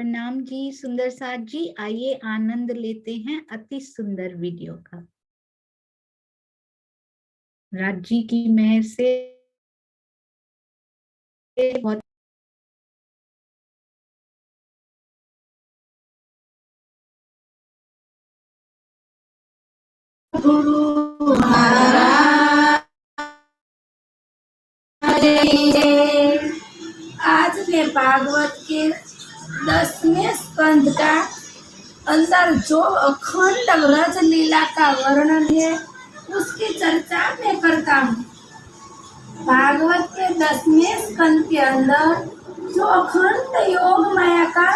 प्रणाम जी सुंदर साथ जी। आइए आनंद लेते हैं अति सुंदर वीडियो का। राज जी की मेहर से बहुत गुरु महाराज आज मैं भागवत के 10वें स्कंद का अंदर जो अखंड व्रज लीला का वर्णन है उसकी चर्चा मैं करता हूँ। भागवत के 10वें स्कंद के अंदर जो अखंड योग माया का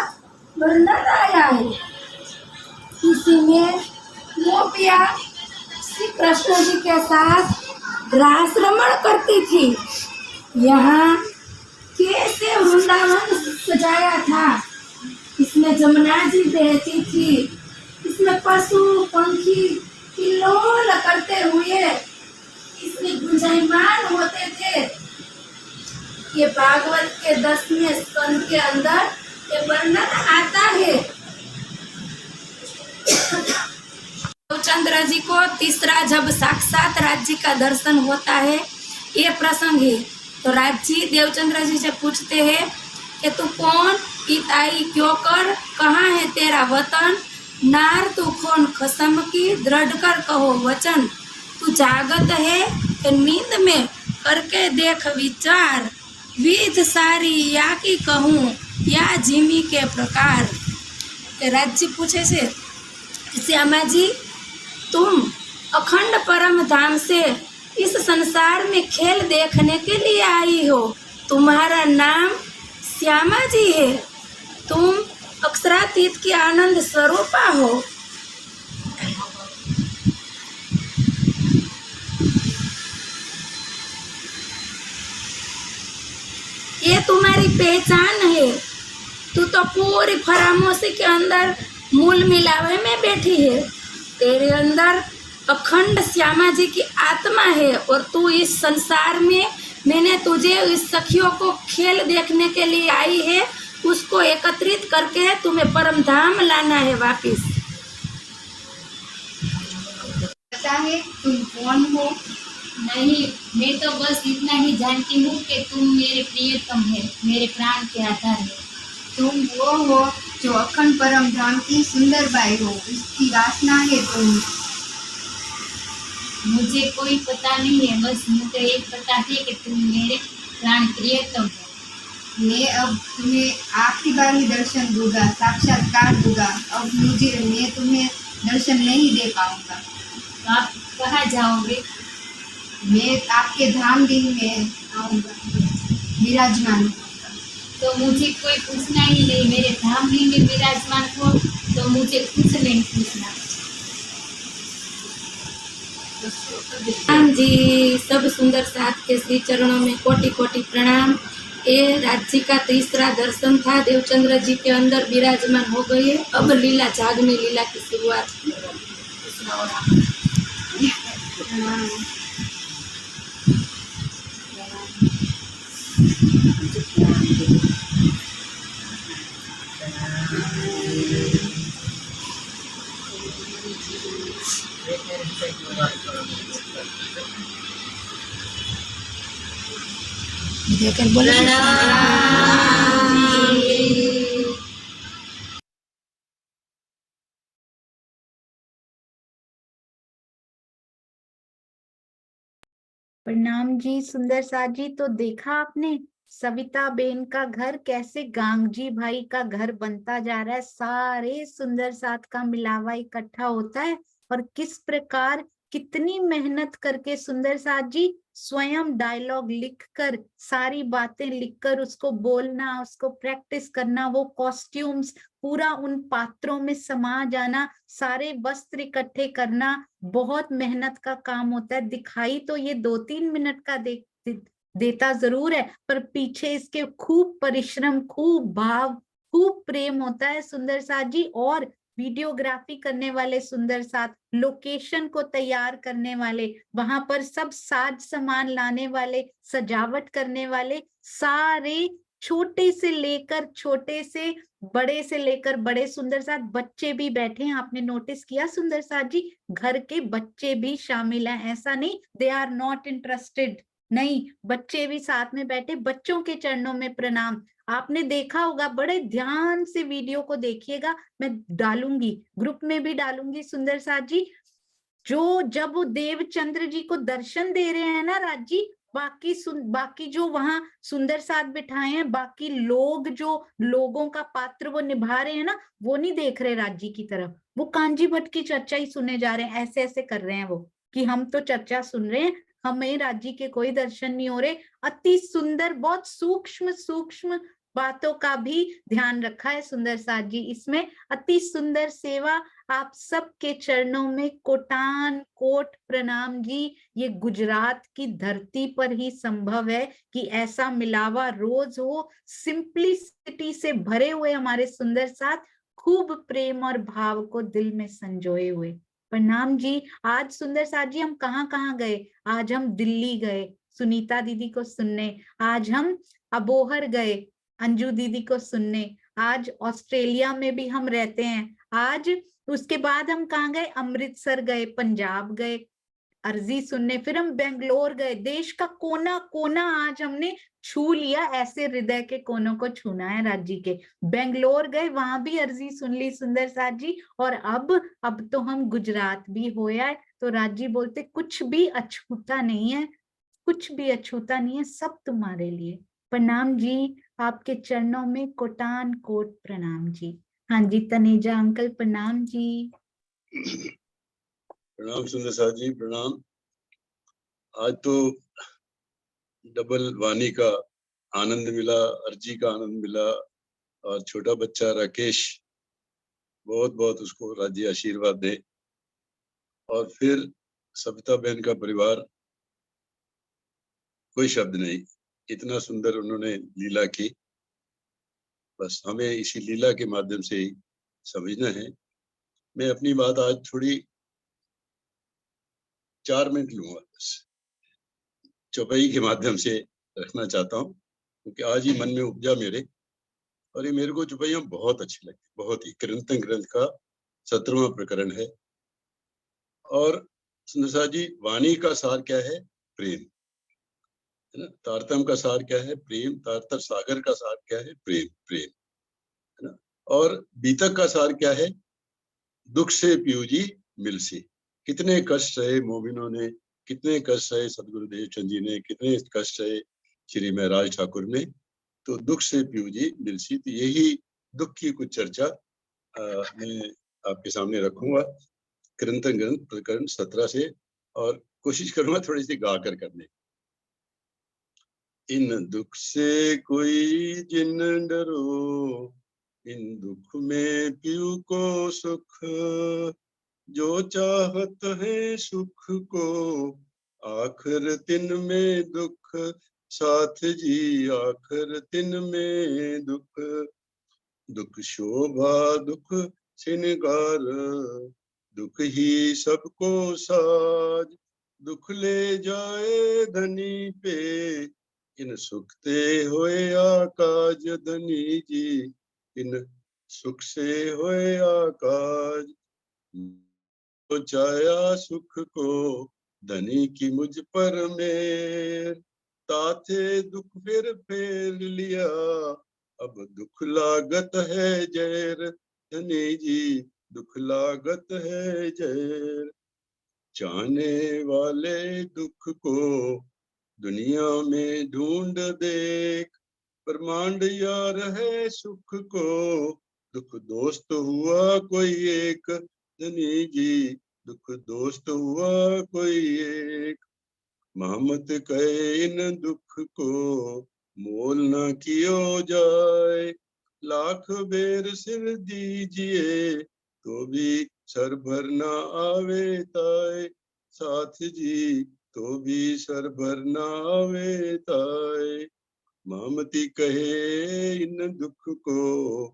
वर्णन आया है, इसी में गोपियाँ श्री कृष्ण जी के साथ रास रमण करती थी। यहाँ कैसे वृंदावन सजाया था, इसमें जमुना जी बहती थी, इसमें पशु पंखी किल्लोल करते हुए इसमें गुंजायमान होते थे। ये भागवत के 10वें स्कंद के अंदर ये वर्णन आता है। चंद्र जी को तीसरा जब साक्षात राज जी का दर्शन होता है, ये प्रसंग है। तो राज जी देवचंद्र जी से पूछते हैं कि तू कौन, इताई क्यों कर, कहाँ है तेरा वतन, नार तू कौन खसम की, दृढ़ कर कहो वचन, तू जागत है कि नींद में, करके देख विचार, विध सारी या की कहूँ या जिमी के प्रकार। राज जी पूछे से श्यामा जी, तुम अखंड परम धाम से इस संसार में खेल देखने के लिए आई हो, तुम्हारा नाम श्यामा जी है, तुम अक्षरातीत की आनंद स्वरूपा हो। ये तुम्हारी पहचान है, तू तो पूरी फरामोशी के अंदर मूल मिलावे में बैठी है, तेरे अंदर अखंड श्यामा जी की आत्मा है और तू इस संसार में, मैंने तुझे इस सखियों को खेल देखने के लिए आई है, उसको एकत्रित करके तुम्हें परम धाम लाना है वापिस। पता है तुम कौन हो? नहीं, मैं तो बस इतना ही जानती हूँ कि तुम मेरे प्रियतम है, मेरे प्राण के आधार है। तुम वो हो जो अखंड परम धाम की सुंदर बाई हो, उसकी वासना है तुम। मुझे कोई पता नहीं है, बस मुझे एक पता है कि तुम मेरे प्राण प्रियतम हो। मैं अब तुम्हें आखिरी बार ही दर्शन दूंगा, साक्षात्कार दूंगा। अब मैं तुम्हें दर्शन नहीं दे पाऊंगा। तो आप कहाँ जाओगे? मैं आपके धाम दिन में आऊंगा, विराजमान। तो मुझे कोई पूछना ही नहीं, मेरे धाम दिन में विराजमान हो तो मुझे कुछ नहीं पूछना। राम जी सब सुंदर साथ के श्री चरणों में कोटि कोटि प्रणाम। ये राज्य का तीसरा दर्शन था, देवचंद्र जी के अंदर विराजमान हो गए। अब लीला जागने लीला की शुरुआत। देखकर बोले प्रणाम जी सुंदर साथ जी। तो देखा आपने सविता बेन का घर कैसे गांगजी भाई का घर बनता जा रहा है, सारे सुंदर साथ का मिलावा इकट्ठा होता है। और किस प्रकार कितनी मेहनत करके सुंदर साथ जी स्वयं डायलॉग लिखकर, सारी बातें लिखकर उसको बोलना, उसको प्रैक्टिस करना, वो कॉस्ट्यूम्स पूरा उन पात्रों में समा जाना, सारे वस्त्र इकट्ठे करना, बहुत मेहनत का काम होता है। दिखाई तो ये 2-3 मिनट का देता जरूर है, पर पीछे इसके खूब परिश्रम, खूब भाव, खूब प्रेम होता है सुंदर साथ जी। और वीडियोग्राफी करने वाले सुंदर साथ, लोकेशन को तैयार करने वाले, वहां पर सब साज सामान लाने वाले, सजावट करने वाले, सारे छोटे से लेकर छोटे से लेकर बड़े सुंदर साथ बच्चे भी बैठे हैं। आपने नोटिस किया सुंदर साथ जी, घर के बच्चे भी शामिल हैं, ऐसा नहीं दे आर नॉट इंटरेस्टेड, नहीं, बच्चे भी साथ में बैठे, बच्चों के चरणों में प्रणाम। आपने देखा होगा, बड़े ध्यान से वीडियो को देखिएगा, मैं डालूंगी, ग्रुप में भी डालूंगी सुंदर साथ जी। जो जब वो देवचंद्र जी को दर्शन दे रहे हैं ना राज जी, बाकी जो वहां सुंदर साथ बिठाए हैं, बाकी लोग जो लोगों का पात्र वो निभा रहे हैं ना, वो नहीं देख रहे राज जी की तरफ, वो कांजी भट्ट की चर्चा ही सुने जा रहे हैं, ऐसे ऐसे कर रहे हैं वो, कि हम तो चर्चा सुन रहे हैं, हमें राज जी के कोई दर्शन नहीं हो रहे। अति सुंदर, बहुत सूक्ष्म सूक्ष्म बातों का भी ध्यान रखा है सुंदर साथ जी इसमें। अति सुंदर सेवा, आप सबके चरणों में कोटान कोट प्रणाम जी। ये गुजरात की धरती पर ही संभव है कि ऐसा मिलावा रोज हो, सिंपलिसिटी से भरे हुए हमारे सुंदर साथ, खूब प्रेम और भाव को दिल में संजोए हुए। प्रणाम जी। आज सुंदर साथ जी हम कहाँ कहाँ गए? आज हम दिल्ली गए सुनीता दीदी को सुनने, आज हम अबोहर गए अंजू दीदी को सुनने, आज ऑस्ट्रेलिया में भी हम रहते हैं, आज उसके बाद हम कहाँ गए? अमृतसर गए, पंजाब गए अर्जी सुनने, फिर हम बेंगलोर गए, देश का कोना कोना आज हमने छू लिया, ऐसे हृदय के कोनों को छूना है राज्य के। बेंगलोर गए, वहां भी अर्जी सुन ली सुंदर साथ जी, और अब तो हम गुजरात भी होया है। तो राजी बोलते कुछ भी अछूता नहीं है, कुछ भी अछूता नहीं है, सब तुम्हारे लिए। प्रणाम जी, आपके चरणों में कोटान कोट प्रणाम जी। हाँ जी, तनेजा अंकल प्रणाम जी। प्रणाम सुंदर साथ जी, प्रणाम। आज तो डबल वाणी का आनंद मिला, अर्जी का आनंद मिला, और छोटा बच्चा राकेश, बहुत बहुत उसको राज्य आशीर्वाद दे। और फिर सविता बहन का परिवार, कोई शब्द नहीं, इतना सुंदर उन्होंने लीला की, बस हमें इसी लीला के माध्यम से ही समझना है। मैं अपनी बात आज थोड़ी 4 मिनट लूंगा, बस चौपाई के माध्यम से रखना चाहता हूँ, क्योंकि आज ही मन में उपजा मेरे, और ये मेरे को चौपाइयाँ बहुत अच्छी लगती, बहुत ही। कृंतन ग्रंथ का 17वां प्रकरण है। और सुंदर साथ जी, वाणी का सार क्या है? प्रेम, है ना। तारतम का सार क्या है? प्रेम। तारतर सागर का सार क्या है? प्रेम, प्रेम, है ना। और बीतक का सार क्या है? दुख से पियूजी मिल से। कितने कष्ट सहे मोमिनों ने, कितने कष्ट सहे सदगुरुदेव चंद जी ने, कितने कष्ट सहे श्री महराज ठाकुर ने, तो दुख से पियूजी मिल सी। तो यही दुख की कुछ चर्चा मैं आपके सामने रखूंगा, कृंतन ग्रंथ प्रकरण 17 से, और कोशिश करूंगा थोड़ी सी गा कर करने। इन दुख से कोई जिन डरो, इन दुख में पियू को सुख, जो चाहत है सुख को, आखिर दिन में दुख साथ जी, आखिर दिन में दुख। दुख शोभा दुख श्रृंगार, दुख ही सबको साज, दुख ले जाए धनी पे, इन सुखते होए आकाज धनी जी, इन सुख से होए आकाज। तो चाया सुख को धनी की मुझ पर मेर, ताथे दुख फिर फेर लिया, अब दुख लागत है जैर, धनी जी दुख लागत है जैर। चाहने वाले दुख को दुनिया में ढूंढ देख, ब्रह्मांड यार है सुख को, दुख दोस्त हुआ कोई एक, धनी जी दुख दोस्त हुआ कोई एक। महमत कहे इन दुख को मोल न कियो जाए, लाख बेर सिर दीजिए तो भी सर भर न आवे ताए, साथ जी तो भी सर भर न आवे ताए। महमती कहे इन दुख को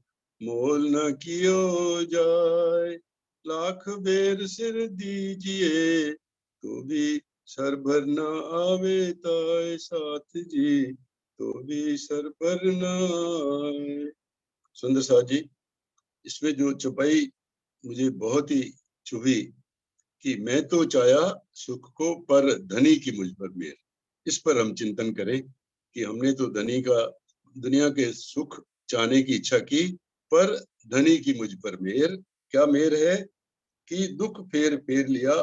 मोल न कियो जाए, लाख बेर सिर दीजिए तो भी सर भर न आवे ताए, साथ जी तो भी सर पर ना आए। सुंदर साथ जी, इसमें जो चौपाई मुझे बहुत ही चुभी कि मैं तो चाहा सुख को पर धनी की मुझ पर मेर। इस पर हम चिंतन करें कि हमने तो धनी का दुनिया के सुख चाहने की इच्छा की, पर धनी की मुझ पर मेर। क्या मेर है कि दुख फेर फेर लिया,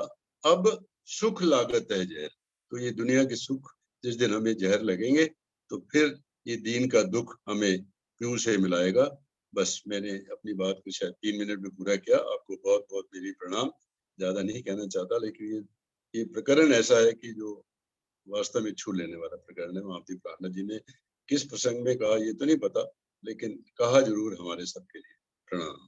अब सुख लागत है जहर। तो ये दुनिया के सुख जिस दिन हमें जहर लगेंगे तो फिर ये दीन का दुख हमें क्यों से मिलाएगा। बस मैंने अपनी बात को शायद 3 मिनट में पूरा किया। आपको बहुत बहुत मेरी प्रणाम। ज्यादा नहीं कहना चाहता, लेकिन ये प्रकरण ऐसा है कि जो वास्तव में छू लेने वाला प्रकरण है। महामती प्रार्थना जी ने किस प्रसंग में कहा ये तो नहीं पता, लेकिन कहा जरूर हमारे सबके लिए। प्रणाम।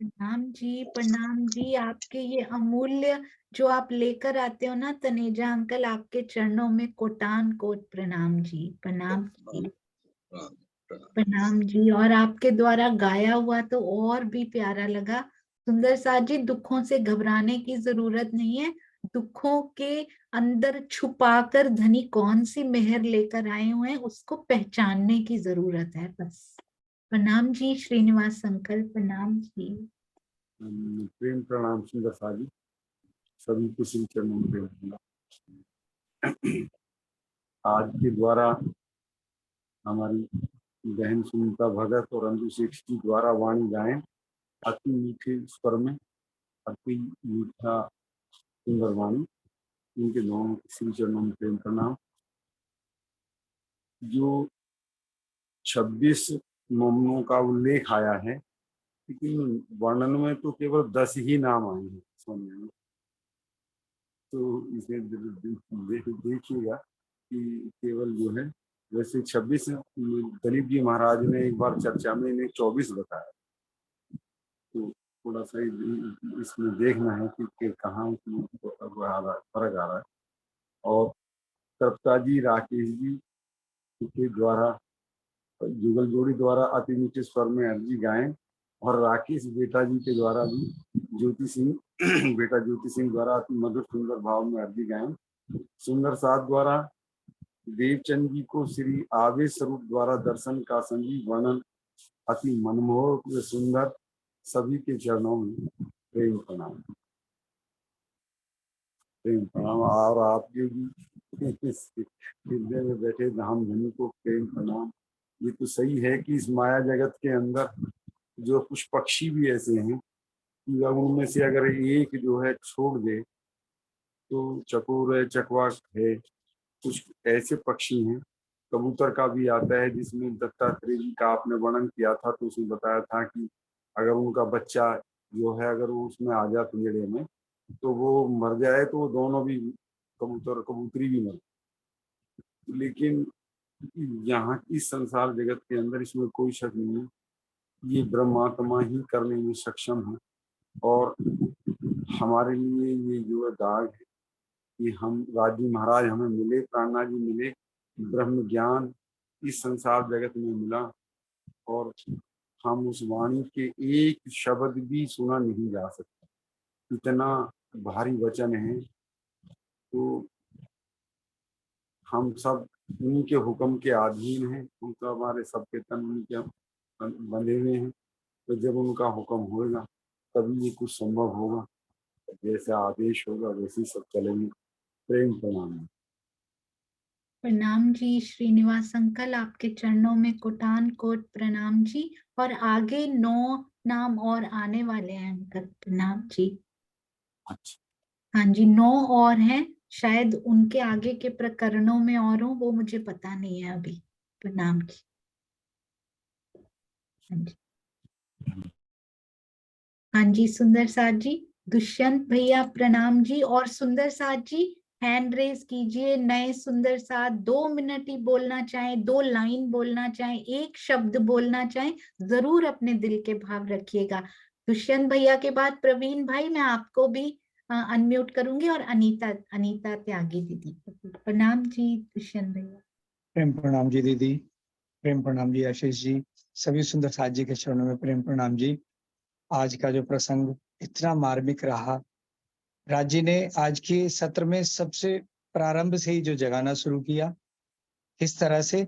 प्रणाम जी, आपके ये अमूल्य जो आप लेकर आते हो ना तनेजा अंकल, आपके चरणों में कोटान कोट प्रणाम जी। प्रणाम जी। प्रणाम प्रणाम। प्रणाम जी। और आपके द्वारा गाया हुआ तो और भी प्यारा लगा। सुंदर साथ जी, दुखों से घबराने की जरूरत नहीं है। दुखों के अंदर छुपाकर धनी कौन सी मेहर लेकर आए हुए हैं उसको पहचानने की जरूरत है बस। प्रणाम जी श्रीनिवास अंकल। प्रणाम जी। प्रेम प्रणाम सुंदर साथ जी, सभी को श्री चरणों में प्रेम प्रणाम। आज के द्वारा हमारी बहन सुनीता भगत और अंजू सेठ जी द्वारा वाणी गायन अति मीठे स्वर में, अति मीठा सुंदर वाणी, इनके दोनों के श्री चरणों में प्रेम प्रणाम। जो 26 ममनों का उल्लेख आया है, लेकिन वर्णन में तो केवल 10 ही नाम आए हैं सुनने में। तो इसे देखिएगा कि केवल जो है, वैसे 26 दलीप जी महाराज ने एक बार चर्चा में इन्हें 24 बताया। तो थोड़ा सा इसमें देखना है कि कहाँ फर्क आ रहा है। और तृप्ता जी, राकेश जी के द्वारा जुगल जोड़ी द्वारा अति मीठे स्वर में अर्जी गाएं, और राकेश बेटा जी के द्वारा भी ज्योति सिंह बेटा ज्योति सिंह द्वारा अति मधुर सुंदर भाव में अर्जी गाएं। सुंदर साथ द्वारा देवचंद जी को श्री आवेश स्वरूप द्वारा दर्शन का संगीत वर्णन अति मनमोहक व सुंदर। सभी के चरणों में प्रेम प्रणाम। प्रेम प्रणाम। और आपके भी हृदय में बैठे धाम धनी को प्रेम प्रणाम। ये तो सही है कि इस माया जगत के अंदर जो कुछ पक्षी भी ऐसे हैं कि उनमें से अगर एक जो है छोड़ दे तो चकोर है, चकवा है, कुछ ऐसे पक्षी हैं। कबूतर का भी आता है जिसमें दत्तात्रेय जी का आपने वर्णन किया था, तो उसमें बताया था कि अगर उनका बच्चा जो है अगर वो उसमें आ जाए पिंजड़े में तो वो मर जाए तो वो दोनों भी कबूतर कबूतरी भी मर। लेकिन यहाँ इस संसार जगत के अंदर इसमें कोई शक नहीं है, ये ब्रह्मात्मा ही करने में सक्षम है। और हमारे लिए ये जो दाग है कि हम राजी महाराज हमें मिले, प्राणा जी मिले, ब्रह्म ज्ञान इस संसार जगत में मिला, और हम उस वाणी के एक शब्द भी सुना नहीं जा सकता, इतना भारी वचन है। तो हम सब उन्हीं के हुक्म के अधीन हैं, हम तो हमारे सबके तन उन्हीं के बंधे हुए हैं। तो जब उनका हुक्म होगा तभी ये कुछ संभव होगा, जैसा आदेश होगा वैसे ही सब चलेंगे। प्रेम प्रणाम। प्रणाम जी श्रीनिवास अंकल, आपके चरणों में कोटान कोट प्रणाम जी। और आगे 9 नाम और आने वाले हैं अंकल। प्रणाम जी। अच्छा। हाँ जी, 9 और हैं, शायद उनके आगे के प्रकरणों में और हो, वो मुझे पता नहीं है अभी। प्रणाम जी। हाँ जी। हाँ जी सुंदर साथ जी। दुष्यंत भैया प्रणाम जी। और सुंदर साथ जी हैंड रेज कीजिए। नए सुंदर साथ 2 मिनट ही बोलना चाहें, 2 लाइन बोलना चाहें, एक शब्द बोलना चाहें, जरूर अपने दिल के भाव रखिएगा। दुष्यंत भैया के बाद प्रवीण भाई, मैं आपको भी अनम्यूट करूंगी, और अनीता अनीता त्यागी दीदी। प्रणाम जी दुष्यंत भैया। प्रेम प्रणाम जी दीदी। प्रेम प्रणाम जी आशीष जी। सभी सुंदर साथ जी के चरणों में प्रेम प्रणाम जी। आज का जो प्रसंग इतना मार्मिक रहा, राज जी ने आज के सत्र में सबसे प्रारंभ से ही जो जगाना शुरू किया, इस तरह से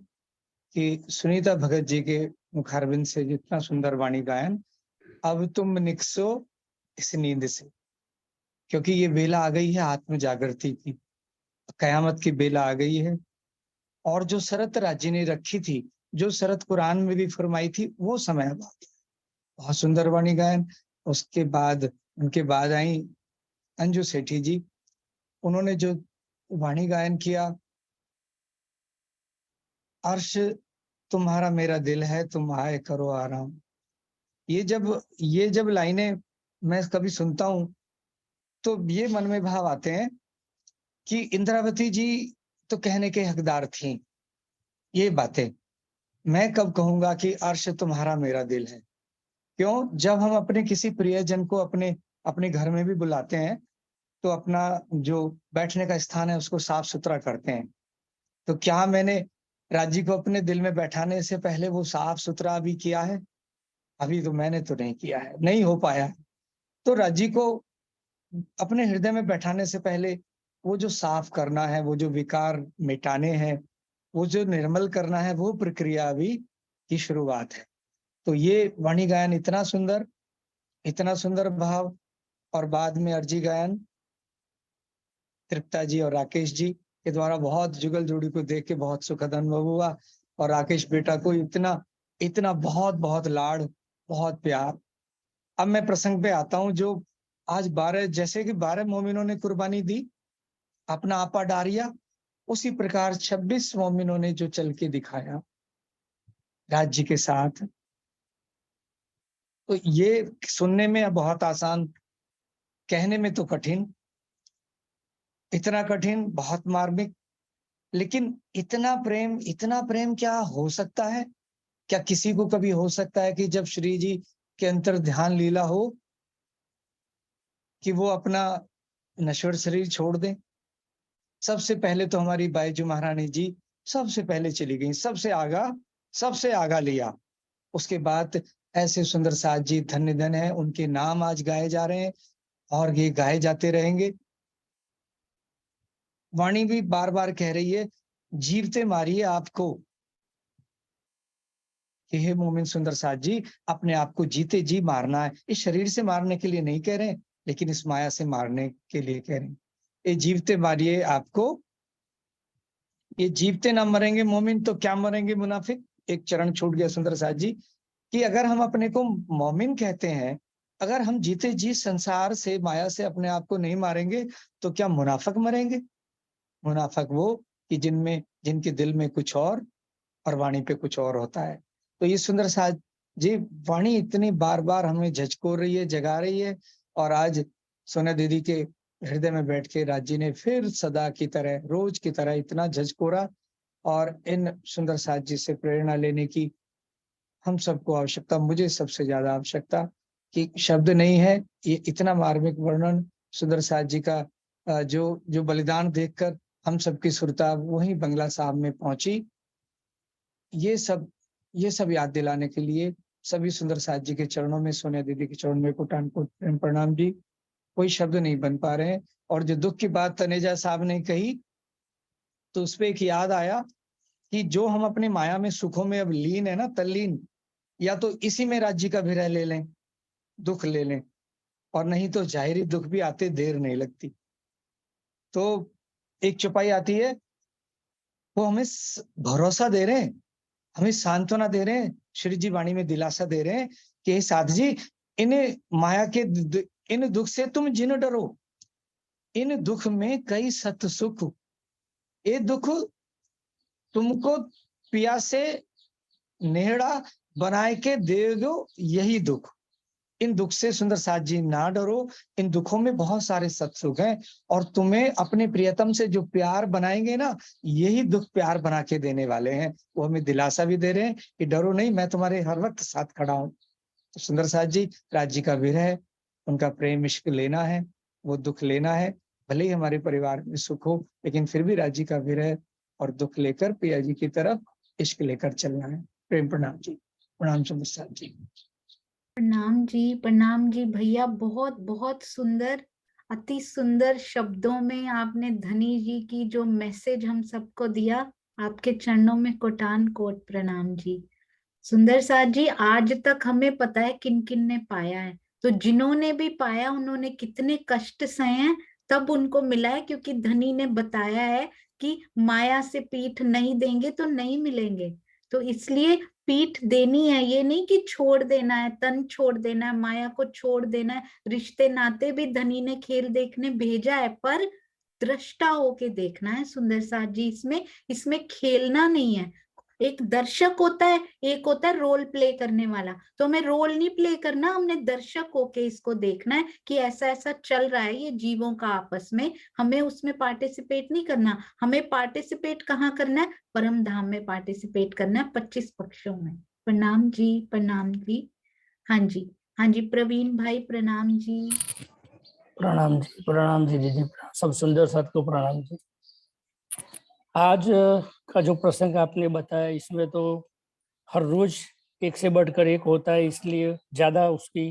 कि सुनीता भगत जी के मुखारबिंद से जितना सुंदर वाणी गायन, अब तुम निकसो इस नींद से, क्योंकि ये बेला आ गई है आत्म जागृति की, कयामत की बेला आ गई है। और जो शरत राज्य ने रखी थी, जो शरत कुरान में भी फरमाई थी, वो समय अब आ गया। बहुत सुंदर वाणी गायन। उसके बाद उनके बाद आई अंजू सेठी जी, उन्होंने जो वाणी गायन किया, अर्श तुम्हारा मेरा दिल है, तुम आए करो आराम। ये जब लाइनें मैं कभी सुनता हूं तो ये मन में भाव आते हैं कि इंद्रावती जी तो कहने के हकदार थी ये बातें। मैं कब कहूंगा कि अर्श तुम्हारा मेरा दिल है? क्यों? जब हम अपने किसी प्रियजन को अपने घर में भी बुलाते हैं तो अपना जो बैठने का स्थान है उसको साफ सुथरा करते हैं। तो क्या मैंने राजी को अपने दिल में बैठाने से पहले वो साफ सुथरा भी किया है? अभी तो मैंने तो नहीं किया है, नहीं हो पाया। तो राजी को अपने हृदय में बैठाने से पहले वो जो साफ करना है, वो जो विकार मिटाने हैं, वो जो निर्मल करना है, वो प्रक्रिया अभी की शुरुआत है। तो ये वाणी गायन इतना सुंदर भाव, और बाद में अर्जी गायन तृप्ता जी और राकेश जी के द्वारा बहुत जुगल जोड़ी को देख के बहुत सुखद अनुभव हुआ। और राकेश बेटा को इतना बहुत बहुत लाड़, बहुत प्यार। अब मैं प्रसंग पे आता हूँ, जो आज 12 जैसे कि 12 मोमिनों ने कुर्बानी दी, अपना आपा डारिया, उसी प्रकार 26 मोमिनों ने जो चल के दिखाया राज्य के साथ। तो ये सुनने में बहुत आसान, कहने में तो कठिन, इतना कठिन, बहुत मार्मिक, लेकिन इतना प्रेम क्या हो सकता है? क्या किसी को कभी हो सकता है कि जब श्री जी के अंतर ध्यान लीला हो कि वो अपना नश्वर शरीर छोड़ दें? सबसे पहले तो हमारी बाईजू महारानी जी सबसे पहले चली गई, सबसे आगा लिया। उसके बाद ऐसे सुंदर साथ जी धन्य धन है, उनके नाम आज गाए जा रहे हैं और ये गाए जाते रहेंगे। वाणी भी बार बार कह रही है, जीवते मारिए आपको, कि हे मोमिन सुंदर साथ जी, अपने आप को जीते जी मारना है। इस शरीर से मारने के लिए नहीं कह रहे, लेकिन इस माया से मारने के लिए कह रहे हैं। ये जीवते मारिए आपको, ये जीवते ना मरेंगे मोमिन तो क्या मरेंगे मुनाफिक। एक चरण छूट गया सुंदर साथ जी, कि अगर हम अपने को मोमिन कहते हैं, अगर हम जीते जी संसार से, माया से अपने आप को नहीं मारेंगे, तो क्या मुनाफिक मरेंगे? मुनाफिक वो कि जिनके दिल में कुछ और वाणी पे कुछ और होता है। तो ये सुंदर साथ जी वाणी इतनी बार बार हमें झकझोर रही है, जगा रही है। और आज सोना दीदी के हृदय में बैठ के राज जी ने फिर सदा की तरह, रोज की तरह इतना झकझोरा। और इन सुंदर साथ जी से प्रेरणा लेने की हम सबको आवश्यकता, मुझे सबसे ज्यादा आवश्यकता, कि शब्द नहीं है, ये इतना मार्मिक वर्णन सुंदर साथ जी का, जो बलिदान देखकर हम सबकी सुरता वही बंगला साहब में पहुंची। ये सब याद दिलाने के लिए सभी सुंदर साथ जी के चरणों में, सोनिया दीदी के चरणों में कोटान कोट प्रेम प्रणाम जी। कोई शब्द नहीं बन पा रहे हैं। और जो दुख की बात तनेजा साहब ने कही, तो उस पर एक याद आया कि जो हम अपनी माया में, सुखों में अब लीन है ना, तल्लीन, या तो इसी में राज्य का विरह ले लें, दुख ले लें, और नहीं तो जाहिरी दुख भी आते देर नहीं लगती। तो एक चौपाई आती है, वो हमें भरोसा दे रहे हैं, हमें सांत्वना दे रहे हैं, श्री जी वाणी में दिलासा दे रहे हैं कि साध जी, इन माया के इन दुख से तुम जिन डरो, इन दुख में कई सत सुख, ये दुख तुमको पिया से नेहड़ा बनाए के देगो, यही दुख। इन दुख से सुंदर साथ जी ना डरो, इन दुखों में बहुत सारे सत्सुख हैं, और तुम्हें अपने प्रियतम से जो प्यार बनाएंगे ना, यही दुख प्यार बना के देने वाले हैं। वो हमें दिलासा भी दे रहे हैं कि डरो नहीं, मैं तुम्हारे हर वक्त साथ खड़ा हूं। तो सुंदर साथ जी, राज्य का विरह, उनका प्रेम इश्क लेना है, वो दुख लेना है। भले ही हमारे परिवार में सुख हो, लेकिन फिर भी राज्य का विरह और दुख लेकर पिया जी की तरफ इश्क लेकर चलना है। प्रेम प्रणाम जी। प्रणाम सुंदर साथ जी। प्रणाम जी भैया, बहुत बहुत सुंदर, अति सुंदर शब्दों में आपने धनी जी की जो मैसेज हम सबको दिया, आपके चरणों में कोटान कोट प्रणाम जी। सुंदर साथ जी, आज तक हमें पता है किन किन ने पाया है, तो जिन्होंने भी पाया उन्होंने कितने कष्ट सहे हैं, तब उनको मिला है, क्योंकि धनी ने बताया है कि माया से पीठ नहीं देंगे तो नहीं मिलेंगे। तो इसलिए पीठ देनी है, ये नहीं कि छोड़ देना है, तन छोड़ देना है, माया को छोड़ देना है। रिश्ते नाते भी धनी ने खेल देखने भेजा है, पर दृष्टा होके देखना है सुंदर साथ जी। इसमें इसमें खेलना नहीं है। एक दर्शक होता है, एक होता है रोल प्ले करने वाला। तो हमें रोल नहीं प्ले करना, हमने दर्शक होके इसको देखना है कि ऐसा ऐसा चल रहा है ये जीवों का आपस में। हमें उसमें पार्टिसिपेट नहीं करना, हमें पार्टिसिपेट कहाँ करना है? परम धाम में पार्टिसिपेट करना है, 25 पक्षों में। प्रणाम जी, प्रणाम जी। हाँ जी, हाँ जी, प्रवीण भाई प्रणाम जी। प्रणाम जी दीदी, सब सुंदर साथ को प्रणाम जी। आज का जो प्रसंग आपने बताया, इसमें तो हर रोज एक से बढ़कर एक होता है, इसलिए ज्यादा उसकी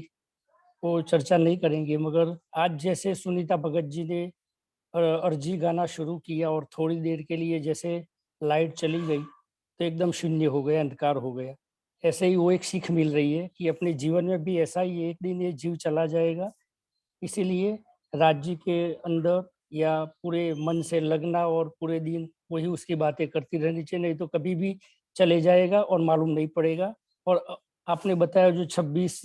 वो चर्चा नहीं करेंगे। मगर आज जैसे सुनीता भगत जी ने अर्जी गाना शुरू किया और थोड़ी देर के लिए जैसे लाइट चली गई तो एकदम शून्य हो गया, अंधकार हो गया। ऐसे ही वो एक सीख मिल रही है कि अपने जीवन में भी ऐसा ही एक दिन ये जीव चला जाएगा। इसीलिए राज्य के अंदर या पूरे मन से लगना और पूरे दिन वही उसकी बातें करती रहनी चाहिए, नहीं तो कभी भी चले जाएगा और मालूम नहीं पड़ेगा। और आपने बताया जो 26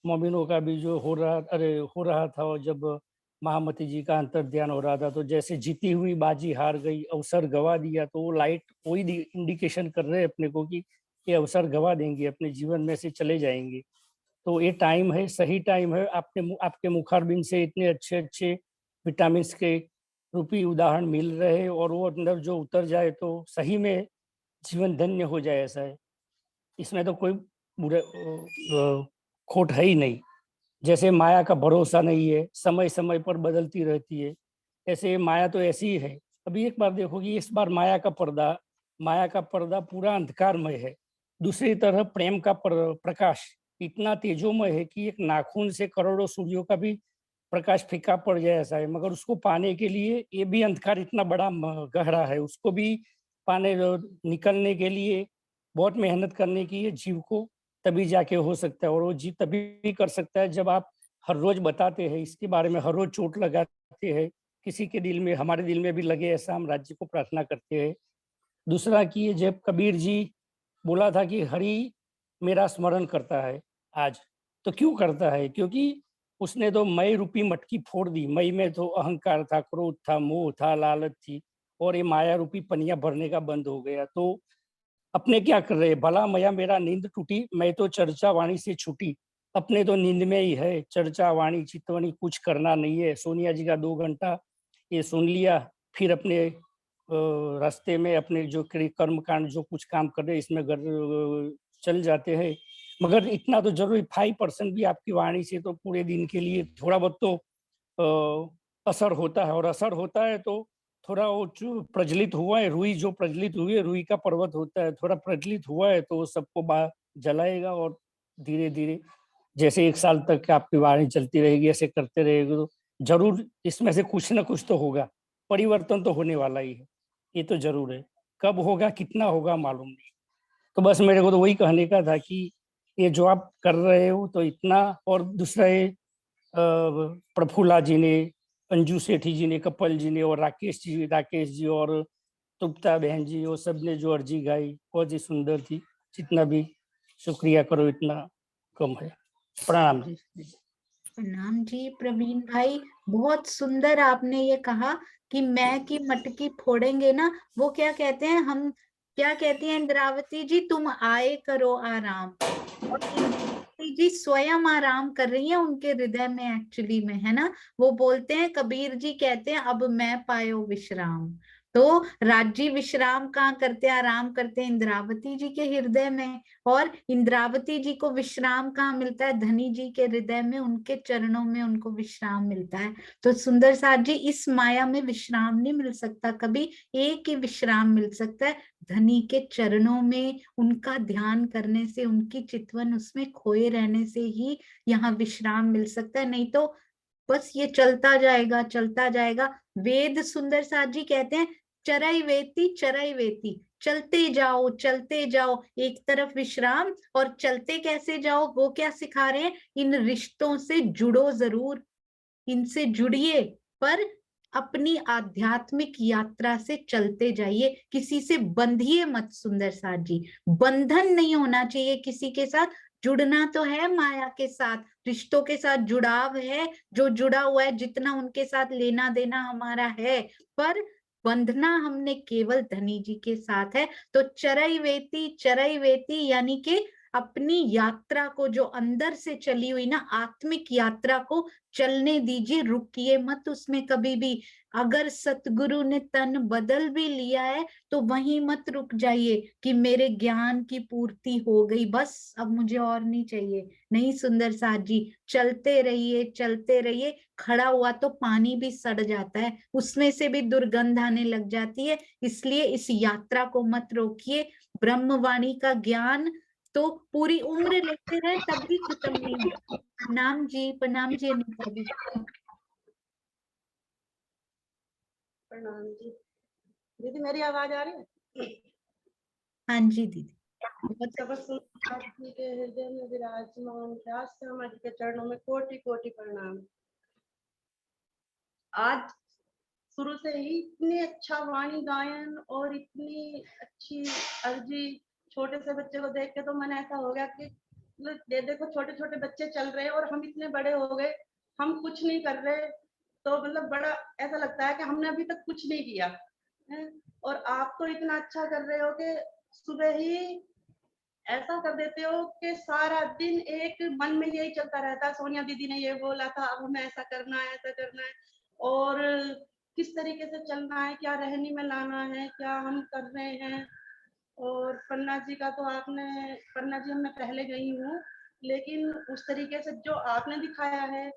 मोमिनों का भी जो हो रहा था, और जब महामती जी का अंतर ध्यान हो रहा था, तो जैसे जीती हुई बाजी हार गई, अवसर गवा दिया, तो वो लाइट वही इंडिकेशन कर रहे हैं अपने को कि ये अवसर गवा देंगे, अपने जीवन में से चले जाएंगे। तो ये टाइम है, सही टाइम है। आपके मुखारबिंद से इतने अच्छे अच्छे विटामिन के रूपी उदाहरण मिल रहे हैं, और वो अंदर जो उतर जाए तो सही में जीवन धन्य हो जाए, ऐसा है। इसमें तो कोई बुरे खोट है ही नहीं। जैसे माया का भरोसा नहीं है, समय समय पर बदलती रहती है, ऐसे माया तो ऐसी ही है। अभी एक बार देखोगी, इस बार माया का पर्दा पूरा अंधकारमय है। दूसरी तरफ प्रेम का प्रकाश इतना तेजोमय है कि एक नाखून से करोड़ों सूर्यों का भी प्रकाश फीका पड़ जाए, ऐसा है। मगर उसको पाने के लिए ये भी अंधकार इतना बड़ा गहरा है, उसको भी पाने निकलने के लिए बहुत मेहनत करने की है जीव को, तभी जाके हो सकता है। और वो जीव तभी कर सकता है जब आप हर रोज बताते हैं इसके बारे में, हर रोज चोट लगाते हैं किसी के दिल में, हमारे दिल में भी लगे, ऐसा हम राज्य को प्रार्थना करते हैं। दूसरा कि जब कबीर जी बोला था कि हरि मेरा स्मरण करता है आज, तो क्यों करता है? क्योंकि उसने तो मई रूपी मटकी फोड़ दी। मई में तो अहंकार था, क्रोध था, मोह था, लालच थी, और ये माया रूपी पनिया भरने का बंद हो गया। तो अपने क्या कर रहे? भला मया मेरा नींद टूटी, मैं तो चर्चा वाणी से छूटी। अपने तो नींद में ही है, चर्चा वाणी चितवनी कुछ करना नहीं है। सोनिया जी का 2 घंटा ये सुन लिया, फिर अपने रास्ते में अपने जो कर्म कांड जो कुछ काम कर रहे इसमें चल जाते हैं। मगर इतना तो जरूरी 5% भी आपकी वाणी से तो पूरे दिन के लिए थोड़ा बहुत तो असर होता है। और असर होता है तो थोड़ा वो जो प्रज्वलित हुआ है, रुई जो प्रज्वलित हुई है, रुई का पर्वत होता है, थोड़ा प्रज्वलित हुआ है तो सबको जलाएगा। और धीरे धीरे जैसे 1 साल तक आपकी वाणी चलती रहेगी, ऐसे करते रहेगी, तो जरूर इसमें से कुछ ना कुछ तो होगा, परिवर्तन तो होने वाला ही है, ये तो जरूर है। कब होगा, कितना होगा, मालूम नहीं। तो बस मेरे को तो वही कहने का था कि ये जो आप कर रहे हो तो इतना। और दूसरा ये प्रफुल्ला जी ने, अंजू सेठी जी ने, कपिल जी ने, और राकेश जी और तुप्ता बहन जी, वो सब ने जो अर्जी गाई बहुत ही सुंदर थी। जितना भी शुक्रिया करो इतना कम है। प्रणाम जी। प्रणाम जी प्रवीण भाई, बहुत सुंदर आपने ये कहा कि मैं की मटकी फोड़ेंगे ना, वो क्या कहते हैं, हम क्या कहती हैं इंद्रावती जी, तुम आए करो आराम। और इंद्रावती जी स्वयं आराम कर रही हैं उनके हृदय में, एक्चुअली में है ना। वो बोलते हैं, कबीर जी कहते हैं, अब मैं पायो विश्राम। तो राजी विश्राम कहाँ करते हैं, आराम करते हैं इंद्रावती जी के हृदय में। और इंद्रावती जी को विश्राम कहाँ मिलता है? धनी जी के हृदय में, उनके चरणों में उनको विश्राम मिलता है। तो सुंदर साथ जी, इस माया में विश्राम नहीं मिल सकता कभी, एक ही विश्राम मिल सकता है, धनी के चरणों में। उनका ध्यान करने से, उनकी चितवन उसमें खोए रहने से ही यहाँ विश्राम मिल सकता है, नहीं तो बस ये चलता जाएगा चलता जाएगा। वेद सुंदर साथ जी कहते हैं चराई वेती, चलते जाओ, एक तरफ विश्राम और चलते कैसे जाओ, वो क्या सिखा रहे हैं, इन रिश्तों से जुड़ो जरूर, इनसे जुड़िए, पर अपनी आध्यात्मिक यात्रा से चलते जाइए, किसी से बंधिए मत। सुंदर साथ जी, बंधन नहीं होना चाहिए किसी के साथ, जुड़ना तो है माया के साथ, रिश्तों के साथ जुड़ाव है, जो जुड़ा हुआ है, जितना उनके साथ लेना देना हमारा है, पर बंधना हमने केवल धनी जी के साथ है। तो चरई वेती यानी कि अपनी यात्रा को, जो अंदर से चली हुई ना आत्मिक यात्रा को चलने दीजिए, रुकिए मत उसमें कभी भी। अगर सतगुरु ने तन बदल भी लिया है तो वहीं मत रुक जाइए कि मेरे ज्ञान की पूर्ति हो गई, बस अब मुझे और नहीं चाहिए। नहीं सुंदर साथ जी, चलते रहिए। खड़ा हुआ तो पानी भी सड़ जाता है, उसमें से भी दुर्गंध आने लग जाती है, इसलिए इस यात्रा को मत रोकिए। ब्रह्मवाणी का ज्ञान तो पूरी उम्र लेते रहे तब भी खत्म नहीं होता। प्रणाम जी अनीता जी। प्रणाम जी। दीदी मेरी आवाज आ रही है? हाँ जी दीदी। के हृदय में विराजमान व्यास समाज के चरणों में कोटि कोटि प्रणाम। आज शुरू से ही इतनी अच्छा वाणी गायन और इतनी अच्छी अर्जी, छोटे से बच्चे को देख के तो मन ऐसा हो गया कि देखो छोटे छोटे बच्चे चल रहे हैं और हम इतने बड़े हो गए, हम कुछ नहीं कर रहे, तो मतलब बड़ा ऐसा लगता है कि हमने अभी तक कुछ नहीं किया है। और आप तो इतना अच्छा कर रहे हो कि सुबह ही ऐसा कर देते हो कि सारा दिन एक मन में यही चलता रहता है, सोनिया दीदी ने ये बोला था, अब हमें ऐसा करना है, ऐसा करना है, और किस तरीके से चलना है, क्या रहनी में लाना है, क्या हम कर रहे हैं। और पन्ना जी का तो आपने, पन्ना जी मैं पहले गई हूँ, लेकिन उस तरीके से जो आपने दिखाया है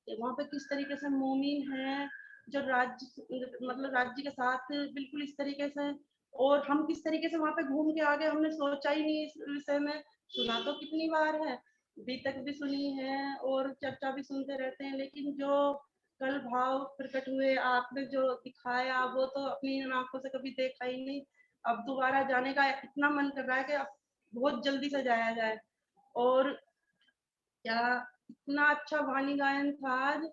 वहाँ पे किस तरीके से मोमिन है, जो राज्य मतलब राज्य के साथ बिल्कुल इस तरीके से, और हम किस तरीके से वहाँ पे घूम के आ गए, हमने सोचा ही नहीं इस विषय में। सुना तो कितनी बार है, अभी तक भी सुनी है और चर्चा भी सुनते रहते हैं, लेकिन जो कल भाव प्रकट हुए, आपने जो दिखाया वो तो अपनी आंखों से कभी देखा ही नहीं। अब दोबारा जाने का इतना मन कर रहा है कि अब बहुत जल्दी से जाया जाए। और क्या इतना अच्छा वाणी गायन था आज,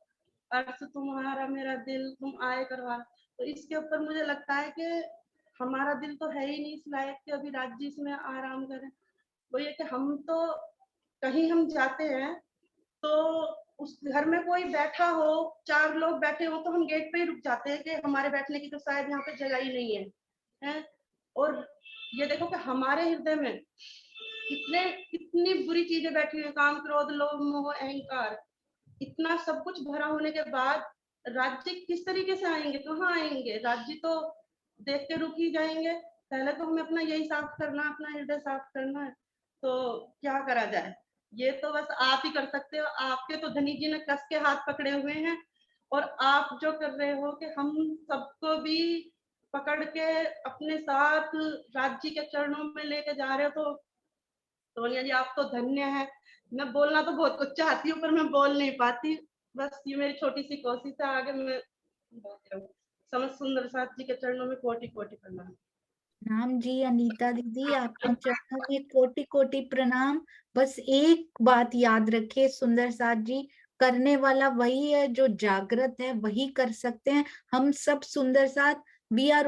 अर्थ तुम्हारा मेरा दिल तुम आए करवा। तो इसके ऊपर मुझे लगता है कि हमारा दिल तो है ही नहीं इस लायक कि अभी राज्य इसमें आराम करें। वो ये कि हम तो कहीं हम जाते हैं तो उस घर में कोई बैठा हो, 4 लोग बैठे हो, तो हम गेट पे ही रुक जाते हैं कि हमारे बैठने की तो शायद यहाँ पे जगह ही नहीं है। और ये देखो कि हमारे हृदय में कितनी बुरी चीजें बैठी हुई, काम क्रोध लोभ मोह अहंकार, इतना सब कुछ भरा होने के बाद राज्य किस तरीके से आएंगे, कहाँ आएंगे? राज्य तो देख के रुक ही जाएंगे। पहले तो हमें अपना यही साफ करना, अपना हृदय साफ करना है। तो क्या करा जाए, ये तो बस आप ही कर सकते हो। आपके तो धनी जी ने कस के हाथ पकड़े हुए हैं, और आप जो कर रहे हो कि हम सबको भी पकड़ के अपने साथ राज्य के चरणों में लेके जा रहे हो। तो सोनिया जी आप तो धन्य है। मैं बोलना तो बहुत कुछ चाहती हूँ पर मैं बोल नहीं पाती, बस ये मेरी छोटी सी कोशिश है, आगे मैं समझ सुंदर साथ जी के चरणों में कोटि कोटि प्रणाम। प्रणाम जी अनीता दीदी, आपके चरणों में कोटि कोटि प्रणाम। बस एक बात याद रखिए सुंदर साथ जी, करने वाला वही है, जो जागृत है वही कर सकते हैं। हम सब सुंदर साथ, वी आर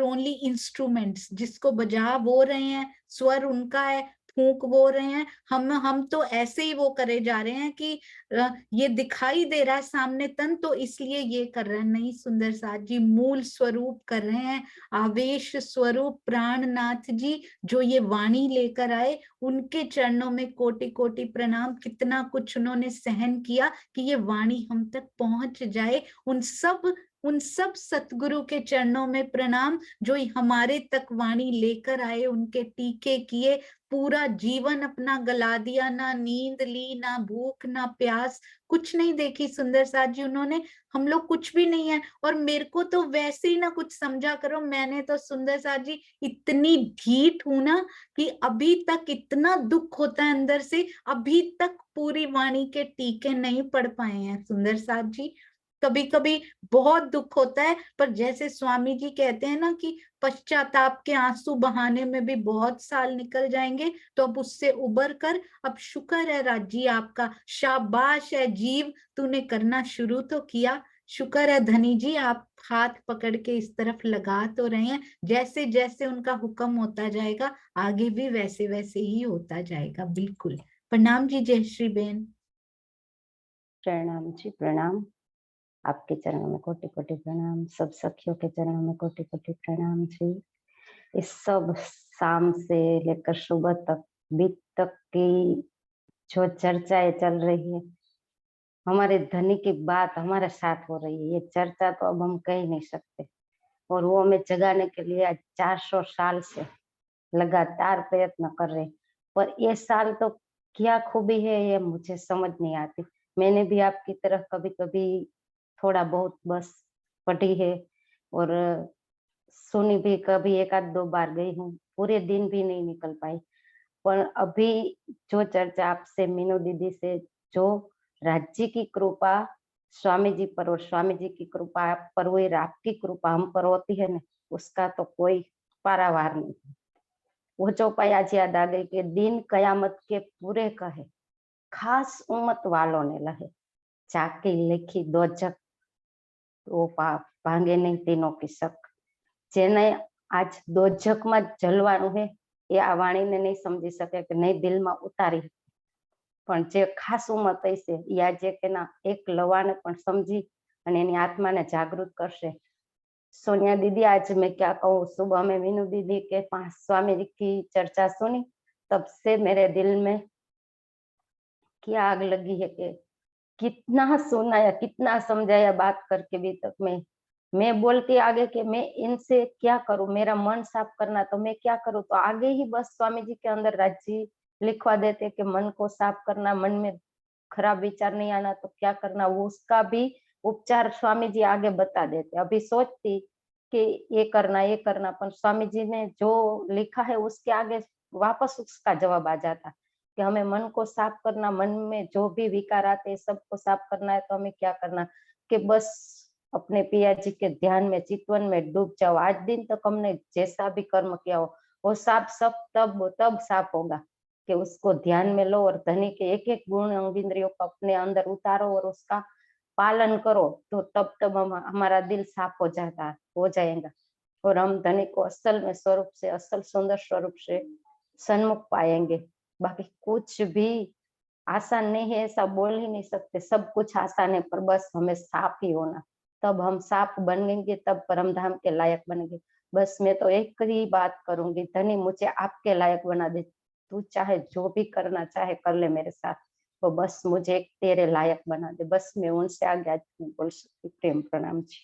ओनली इंस्ट्रूमेंट्स, जिसको बजा वो रहे हैं, स्वर उनका है, फूंक वो रहे हैं। हम तो ऐसे ही वो करे जा रहे हैं कि ये दिखाई दे रहा है सामने तन, तो इसलिए ये कर रहे हैं। नहीं सुंदर साथ जी, मूल स्वरूप कर रहे हैं, आवेश स्वरूप प्राणनाथ जी जो ये वाणी लेकर आए, उनके चरणों में कोटि कोटि प्रणाम। कितना कुछ उन्होंने सहन किया कि ये वाणी हम तक पहुंच जाए। उन सब सतगुरु के चरणों में प्रणाम जो हमारे तक वाणी लेकर आए, उनके टीके किए, पूरा जीवन अपना गला दिया, ना नींद ली, ना भूख, ना प्यास, कुछ नहीं देखी सुंदर साथ जी उन्होंने। हम लोग कुछ भी नहीं है, और मेरे को तो वैसे ही ना कुछ समझा करो, मैंने तो सुंदर साथ जी इतनी ढीठ हूं ना कि अभी तक इतना दुख होता है अंदर से, अभी तक पूरी वाणी के टीके नहीं पढ़ पाए हैं सुंदर साथ जी। कभी कभी बहुत दुख होता है, पर जैसे स्वामी जी कहते हैं ना कि पश्चाताप के आंसू बहाने में भी बहुत साल निकल जाएंगे, तो अब उससे उबर कर अब शुक्र है राजी आपका, शाबाश है जीव, तूने करना शुरू तो किया। शुक्र है धनी जी, आप हाथ पकड़ के इस तरफ लगा तो रहे हैं, जैसे जैसे उनका हुक्म होता जाएगा आगे भी वैसे वैसे ही होता जाएगा। बिल्कुल। प्रणाम जी जयश्री बेन। प्रणाम जी, प्रणाम। आपके चरणों में कोटि कोटि प्रणाम, सब सखियों के चरणों में कोटि कोटि प्रणाम जी। इस सब शाम से लेकर सुबह तक बीत तक की जो चर्चाएं चल रही है, हमारे धनी की बात हमारे साथ हो रही है, ये चर्चा तो अब हम कह ही नहीं सकते। और वो हमें जगाने के लिए आज 400 साल से लगातार प्रयत्न कर रहे, पर ये साल तो क्या खूबी है ये मुझे समझ नहीं आती। मैंने भी आपकी तरह कभी कभी थोड़ा बहुत बस पढ़ी है और सुनी भी, कभी एक आध दो बार गई हूँ, पूरे दिन भी नहीं निकल पाई। पर अभी जो चर्चा आपसे मीनू दीदी से, जो राज्य की कृपा स्वामी जी पर और स्वामी जी की कृपा आप पर हुई, आपकी कृपा हम पर होती है ना, उसका तो कोई पारावार नहीं। वो चौपाई आज याद आ गई कि दिन कयामत के पूरे कहे, खास उम्मत वालों ने लहे, चाकी लिखी दो जग तो भांगे नहीं तीनों की शक। जेने आज दो जग में जलवानुं है એ આ વાણીને નહીં સમજી શકે કે નહીં દિલમાં ઉતારી, પણ જે ખાસ ઉંમત હશે એ આજે કે ના એક લવાને પણ સમજી અને એની આત્માને જાગૃત કરશે। सोनिया दीदी, आज मैं क्या कहूँ, सुबह में मीनू दीदी के पास स्वामी जी की चर्चा सुनी, तब से मेरे दिल में क्या आग लगी है कि कितना सुनाया, कितना समझाया, बात करके भी तक मैं बोलती आगे कि मैं इनसे क्या करूं, मेरा मन साफ करना, तो मैं क्या करूं, तो आगे ही बस स्वामी जी के अंदर राज्य लिखवा देते कि मन को साफ करना, मन में खराब विचार नहीं आना, तो क्या करना, वो उसका भी उपचार स्वामी जी आगे बता देते। अभी सोचती कि ये करना, पर स्वामी जी ने जो लिखा है उसके आगे वापस उसका जवाब आ जाता कि हमें मन को साफ करना, मन में जो भी विकार आते हैं सबको साफ करना है, तो हमें क्या करना कि बस अपने पिया जी के ध्यान में, चितवन में डूब जाओ। आज दिन तक हमने जैसा भी कर्म किया हो वो साफ सब तब साफ होगा कि उसको ध्यान में लो और धनी के एक एक गुण अंग इंद्रियों को अपने अंदर उतारो और उसका पालन करो, तो तब हमारा दिल साफ हो जाएगा और हम धनी को असल में स्वरूप से, असल सुंदर स्वरूप से सन्मुख पाएंगे। बाकी कुछ भी आसान नहीं है, ऐसा बोल ही नहीं सकते। सब कुछ आसान है, पर बस हमें साफ ही होना, तब हम साफ बनेंगे, तब परम धाम के लायक बनेंगे। बस मैं तो एक ही बात करूंगी, धनी मुझे आपके लायक बना दे, तू चाहे जो भी करना चाहे कर ले मेरे साथ, तो बस मुझे एक तेरे लायक बना दे। बस मैं उनसे आगे आज नहीं बोल सकती। प्रेम प्रणाम जी।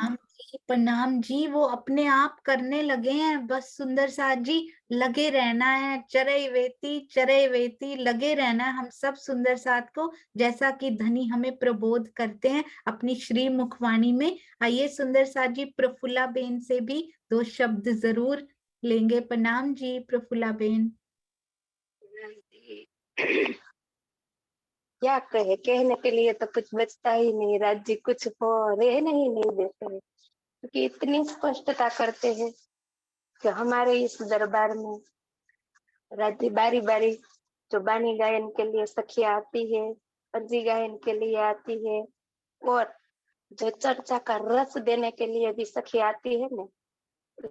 हम जी प्रणाम जी, वो अपने आप करने लगे हैं, बस सुंदर साथ जी लगे रहना है, चरई वेती लगे रहना है हम सब सुंदर साथ को, जैसा कि धनी हमें प्रबोध करते हैं अपनी श्री मुखवाणी में। आइए सुंदर साथ जी प्रफुल्ला बेन से भी दो शब्द जरूर लेंगे। प्रणाम जी प्रफुल्ला बेन। क्या कहे, कहने के लिए तो कुछ बचता ही नहीं, राज्य कुछ हो रहने ही नहीं देते हैं, क्योंकि इतनी स्पष्टता करते हैं कि हमारे इस दरबार में राज्य बारी बारी जो बानी गायन के लिए सखियां आती है, अर्जी गायन के लिए आती है, और जो चर्चा का रस देने के लिए भी सखी आती है ना,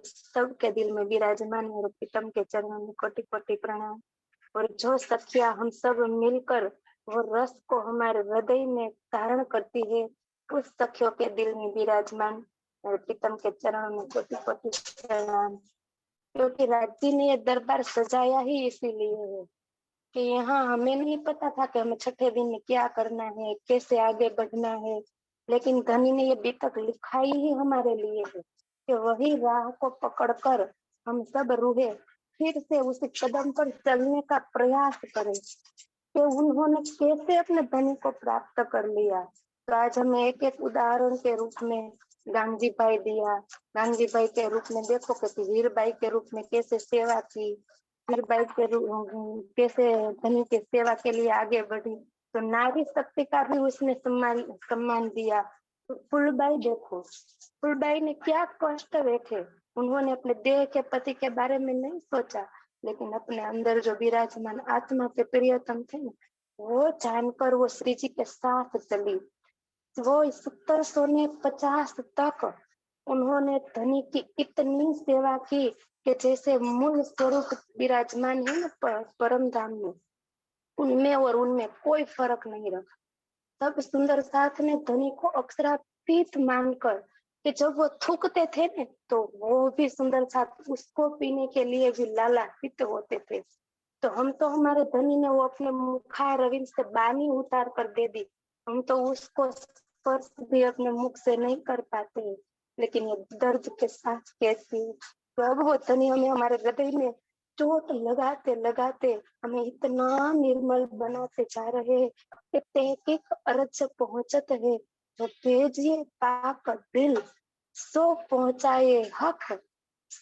सबके दिल में विराजमान और प्रीतम के चरणों में कोटि कोटि प्रणाम। और जो सखियां हम सब मिलकर वो रस को हमारे हृदय में धारण करती है, उस सखियों के दिल में विराजमान और प्रीतम के चरणों में कोटि कोटि प्रणाम। क्योंकि राज्य ने ये दरबार सजाया ही इसीलिए है कि यहाँ हमें नहीं पता था कि हमें छठे दिन में क्या करना है, कैसे आगे बढ़ना है, लेकिन धनी ने ये बीतक लिखाई ही हमारे लिए है कि वही राह को पकड़कर हम सब रूहे फिर से उस कदम पर चलने का प्रयास करें कि उन्होंने कैसे अपने धनी को प्राप्त कर लिया। तो आज हमें एक एक उदाहरण के रूप में गांधी भाई दिया, गांधी भाई के रूप में देखो कि वीरबाई के रूप में कैसे सेवा की, वीरबाई के रूप कैसे धनी की सेवा के लिए आगे बढ़ी, तो नारी शक्ति का भी उसने सम्मान दिया। तो फूलबाई देखो, फूलबाई ने क्या कष्ट देखे, उन्होंने अपने देह के पति के बारे में नहीं सोचा, लेकिन अपने अंदर जो विराजमान आत्मा के प्रियतम थे ना, वो जानकर वो श्री जी के साथ चली। वो 1700 ने 50 तक उन्होंने धनी की इतनी सेवा की कि जैसे मूल स्वरूप विराजमान है ना परम धाम में, उनमें और उनमें कोई फर्क नहीं रखा। तब सुंदर साथ ने धनी को अक्षरातीत मानकर कि जब वो थूकते थे ना, तो वो भी सुंदर साथ उसको पीने के लिए भी लालायित होते थे। तो हम तो हमारे धनी ने वो अपने मुखा रविंद्र से बानी उतार कर दे दी, हम तो उसको स्पर्श भी अपने मुख से नहीं कर पाते, लेकिन ये दर्द के साथ कहती है। तो अब वो धनी हमें हमारे हृदय में चोट लगाते लगाते हमें इतना निर्मल बनाते जा रहे हैं कि एक अर्ज पहुंचत है, जो भेजिए पाक दिल सो पहुंचाए हक।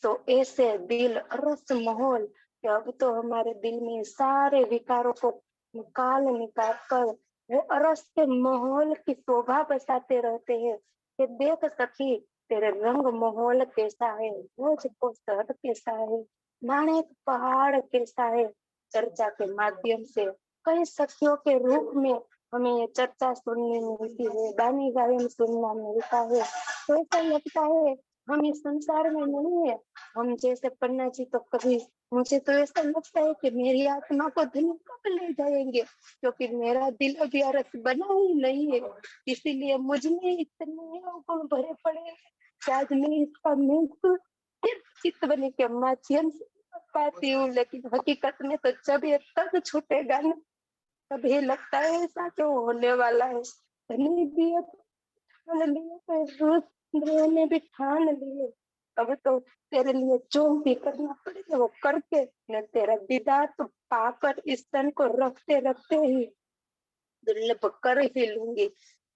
तो ऐसे दिल रस माहौल कि अब तो हमारे दिल में सारे विकारों को निकाल कर वो अरस के माहौल की शोभा बसाते रहते हैं कि देख सखी तेरे रंग माहौल कैसा है, रोज को शहर कैसा है, नाने पहाड़ कैसा है। चर्चा के माध्यम से कई सखियों के रूप में हमें ये चर्चा सुनने मिलती है, गाने गायन सुनना मिलता है। तो ऐसा लगता है हम इस संसार में नहीं है। हम जैसे पन्ना जी तो कभी, मुझे तो ऐसा लगता है कि मेरी आत्मा को धनी कब ले जाएंगे, क्योंकि मेरा दिल अभी अरस बना ही नहीं है। इसीलिए मुझ में इतने अवगुण भरे पड़े हैं कि आज मैं इसका महसूस चित्त बने के माध्यम से पाती हूँ, लेकिन हकीकत में तो जब ये तक छूटेगा ना, तभी लगता है ऐसा क्यों होने वाला है। धनी भी ठान लिए तो ने भी ठान लिए, अब तो तेरे लिए जो भी करना पड़ेगा वो करके न तेरा दीदार तो पाकर इस तन को रखते रखते ही दुर्लभ कर ही लूंगी।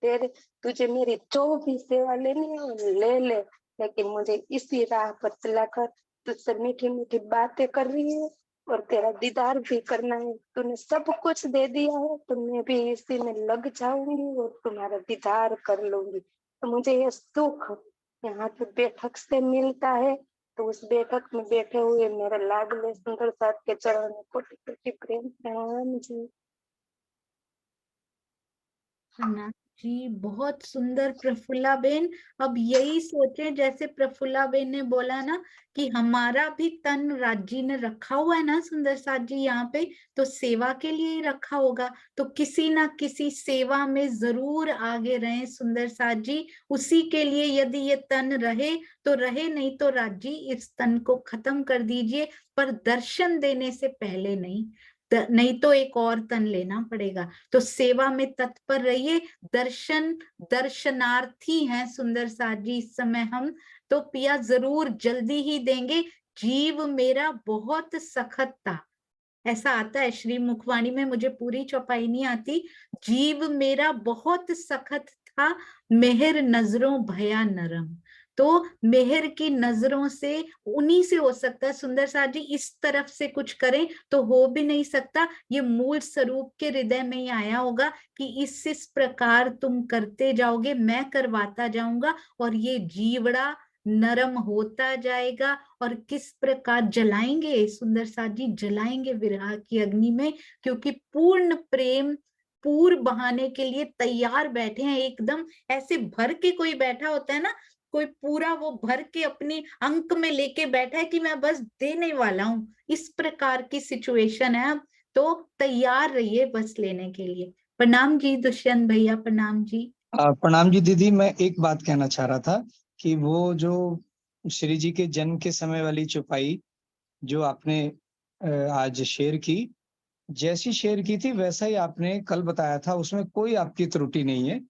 तेरे तुझे मेरी जो भी सेवा लेनी है वो ले ले, लेकिन मुझे इसी राह पर चलाकर तुझसे मीठी मीठी बातें कर रही है और तेरा दीदार भी करना है। तूने सब कुछ दे दिया है तो मैं भी इसी में लग जाऊंगी और तुम्हारा दीदार कर लूंगी। तो मुझे ये सुख यहाँ पे बैठक से मिलता है, तो उस बैठक में बैठे हुए मेरे लाडले सुंदर साथ के चरण में कोटि कोटि प्रेम प्रणाम जी। ना जी, बहुत सुंदर प्रफुल्ला बेन। अब यही सोचे जैसे प्रफुल्ला बेन ने बोला ना कि हमारा भी तन राज्य ने रखा हुआ है ना सुंदर साथ जी यहाँ पे, तो सेवा के लिए ही रखा होगा, तो किसी ना किसी सेवा में जरूर आगे रहें सुंदर साथ जी। उसी के लिए यदि ये तन रहे तो रहे, नहीं तो राज्य इस तन को खत्म कर दीजिए, पर दर्शन देने से पहले नहीं, नहीं तो एक और तन लेना पड़ेगा। तो सेवा में तत्पर रहिए। दर्शनार्थी हैं सुंदर साथ जी इस समय हम, तो पिया जरूर जल्दी ही देंगे। जीव मेरा बहुत सखत था, ऐसा आता है श्री मुखवाणी में, मुझे पूरी चौपाई नहीं आती। जीव मेरा बहुत सखत था, मेहर नजरों भया नरम। तो मेहर की नजरों से उन्हीं से हो सकता है सुंदर साथ जी, इस तरफ से कुछ करें तो हो भी नहीं सकता। ये मूल स्वरूप के हृदय में ही आया होगा कि इस प्रकार तुम करते जाओगे, मैं करवाता जाऊंगा और ये जीवड़ा नरम होता जाएगा। और किस प्रकार जलाएंगे सुंदर साथ जी, जलाएंगे विरह की अग्नि में, क्योंकि पूर्ण प्रेम पूर बहाने के लिए तैयार बैठे हैं। एकदम ऐसे भर के कोई बैठा होता है ना, कोई पूरा वो भर के अपनी अंक में लेके बैठा है कि मैं बस देने वाला हूं, इस प्रकार की सिचुएशन है अब। तो तैयार रहिए बस लेने के लिए। प्रणाम जी दुष्यंत भैया, प्रणाम जी। प्रणाम जी दीदी। मैं एक बात कहना चाह रहा था कि वो जो श्री जी के जन्म के समय वाली चौपाई जो आपने आज शेयर की, जैसी शेयर की थी वैसा ही आपने कल बताया था, उसमें कोई आपकी त्रुटि नहीं है।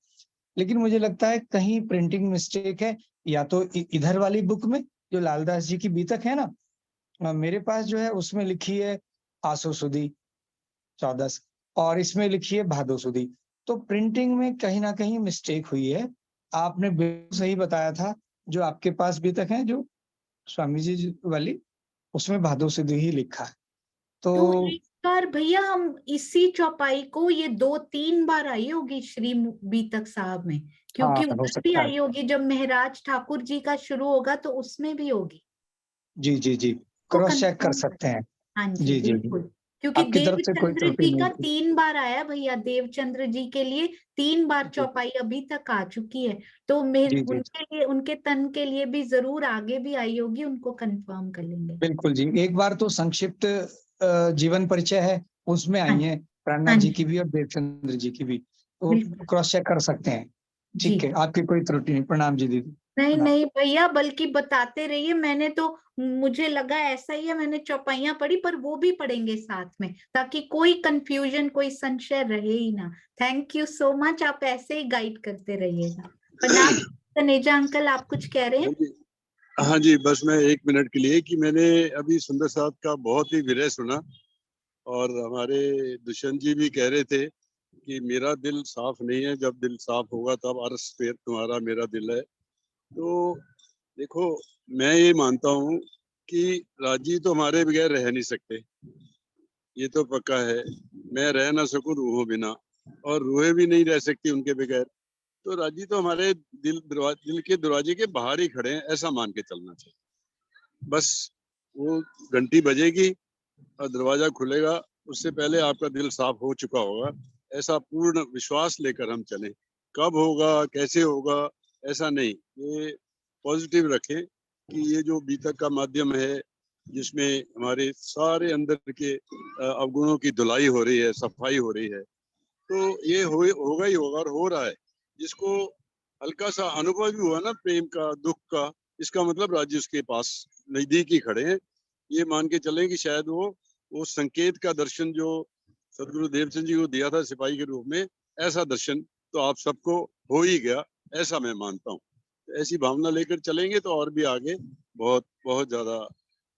लेकिन मुझे लगता है कहीं प्रिंटिंग मिस्टेक है, या तो इधर वाली बुक में जो लालदास जी की बीतक है ना, मेरे पास जो है उसमें लिखी है आसो सुदी 14 और इसमें लिखी है भादो सुदी। तो प्रिंटिंग में कहीं ना कहीं मिस्टेक हुई है। आपने बिल्कुल सही बताया था, जो आपके पास बीतक है जो स्वामी जी वाली, उसमें भादो सुदी ही लिखा है। तो पर भैया हम इसी चौपाई को ये 2-3 बार आई होगी श्री बीतक साहब में, क्योंकि हाँ, हो उधर भी सकता है। आई होगी जब महराज ठाकुर जी का शुरू होगा तो उसमें भी होगी। जी जी जी, को क्रॉस चेक कर कंफर्म सकते हैं। हाँ जी जी जी, बिल्कुल, क्योंकि आपकी तरफ से कोई देवचंद्र त्रुटि जी नहीं का थी। 3 बार आया भैया, देवचंद्र जी के लिए 3 बार जी चौपाई अभी तक आ चुकी है, तो मेरे जी जी, उनके लिए, उनके तन के लिए भी जरूर आगे भी आई होगी, उनको कंफर्म कर लेंगे। बिल्कुल जी। एक बार तो संक्षिप्त जीवन परिचय है, उसमें हाँ आई हैं प्रेरणा हाँ जी जी की भी और देवचंद्र जी की भी, तो बिल्कुल क्रॉस चेक कर सकते हैं। जी। ठीक है, आपकी कोई त्रुटि नहीं। प्रणाम जी दीदी। नहीं प्रणाम। नहीं भैया, बल्कि बताते रहिए, मैंने तो, मुझे लगा ऐसा ही है, मैंने चौपाइयां पढ़ी, पर वो भी पढ़ेंगे साथ में, ताकि कोई कंफ्यूजन, कोई संशय रहे ही ना। थैंक यू सो मच, आप ऐसे ही गाइड करते रहिएगा। प्रणाम तनेजा अंकल, आप कुछ कह रहे हाँ हैं? जी, हाँ जी, बस मैं 1 मिनट के लिए कि मैंने अभी सुंदर साहब का बहुत ही विरह सुना, और हमारे दुष्यंत जी भी कह रहे थे कि मेरा दिल साफ नहीं है, जब दिल साफ होगा तब अर्श पे तुम्हारा मेरा दिल है। तो देखो, मैं ये मानता हूँ कि राजी तो हमारे बगैर रह नहीं सकते, ये तो पक्का है। मैं रह ना सकूं रूहों बिना, और रूहें भी नहीं रह सकती उनके बगैर। तो राजी तो हमारे दिल के दरवाजे के बाहर ही खड़े हैं, ऐसा मान के चलना चाहिए। बस वो घंटी बजेगी और दरवाजा खुलेगा, उससे पहले आपका दिल साफ हो चुका होगा, ऐसा पूर्ण विश्वास लेकर हम चलें। कब होगा, कैसे होगा, ऐसा नहीं, ये पॉजिटिव रखें कि ये जो बीतक का माध्यम है, जिसमें हमारे सारे अंदर के अवगुणों की धुलाई हो रही है, सफाई हो रही है, तो ये होगा ही होगा, और हो रहा है। जिसको हल्का सा अनुभव भी हुआ ना प्रेम का, दुख का, इसका मतलब राज्य उसके पास नजदीक ही खड़े हैं। ये मान के चलें कि शायद वो संकेत का दर्शन जो सदगुरु देवचंद जी को दिया था सिपाही के रूप में, ऐसा दर्शन तो आप सबको हो ही गया, ऐसा मैं मानता हूँ। ऐसी भावना लेकर चलेंगे तो और भी आगे बहुत बहुत ज्यादा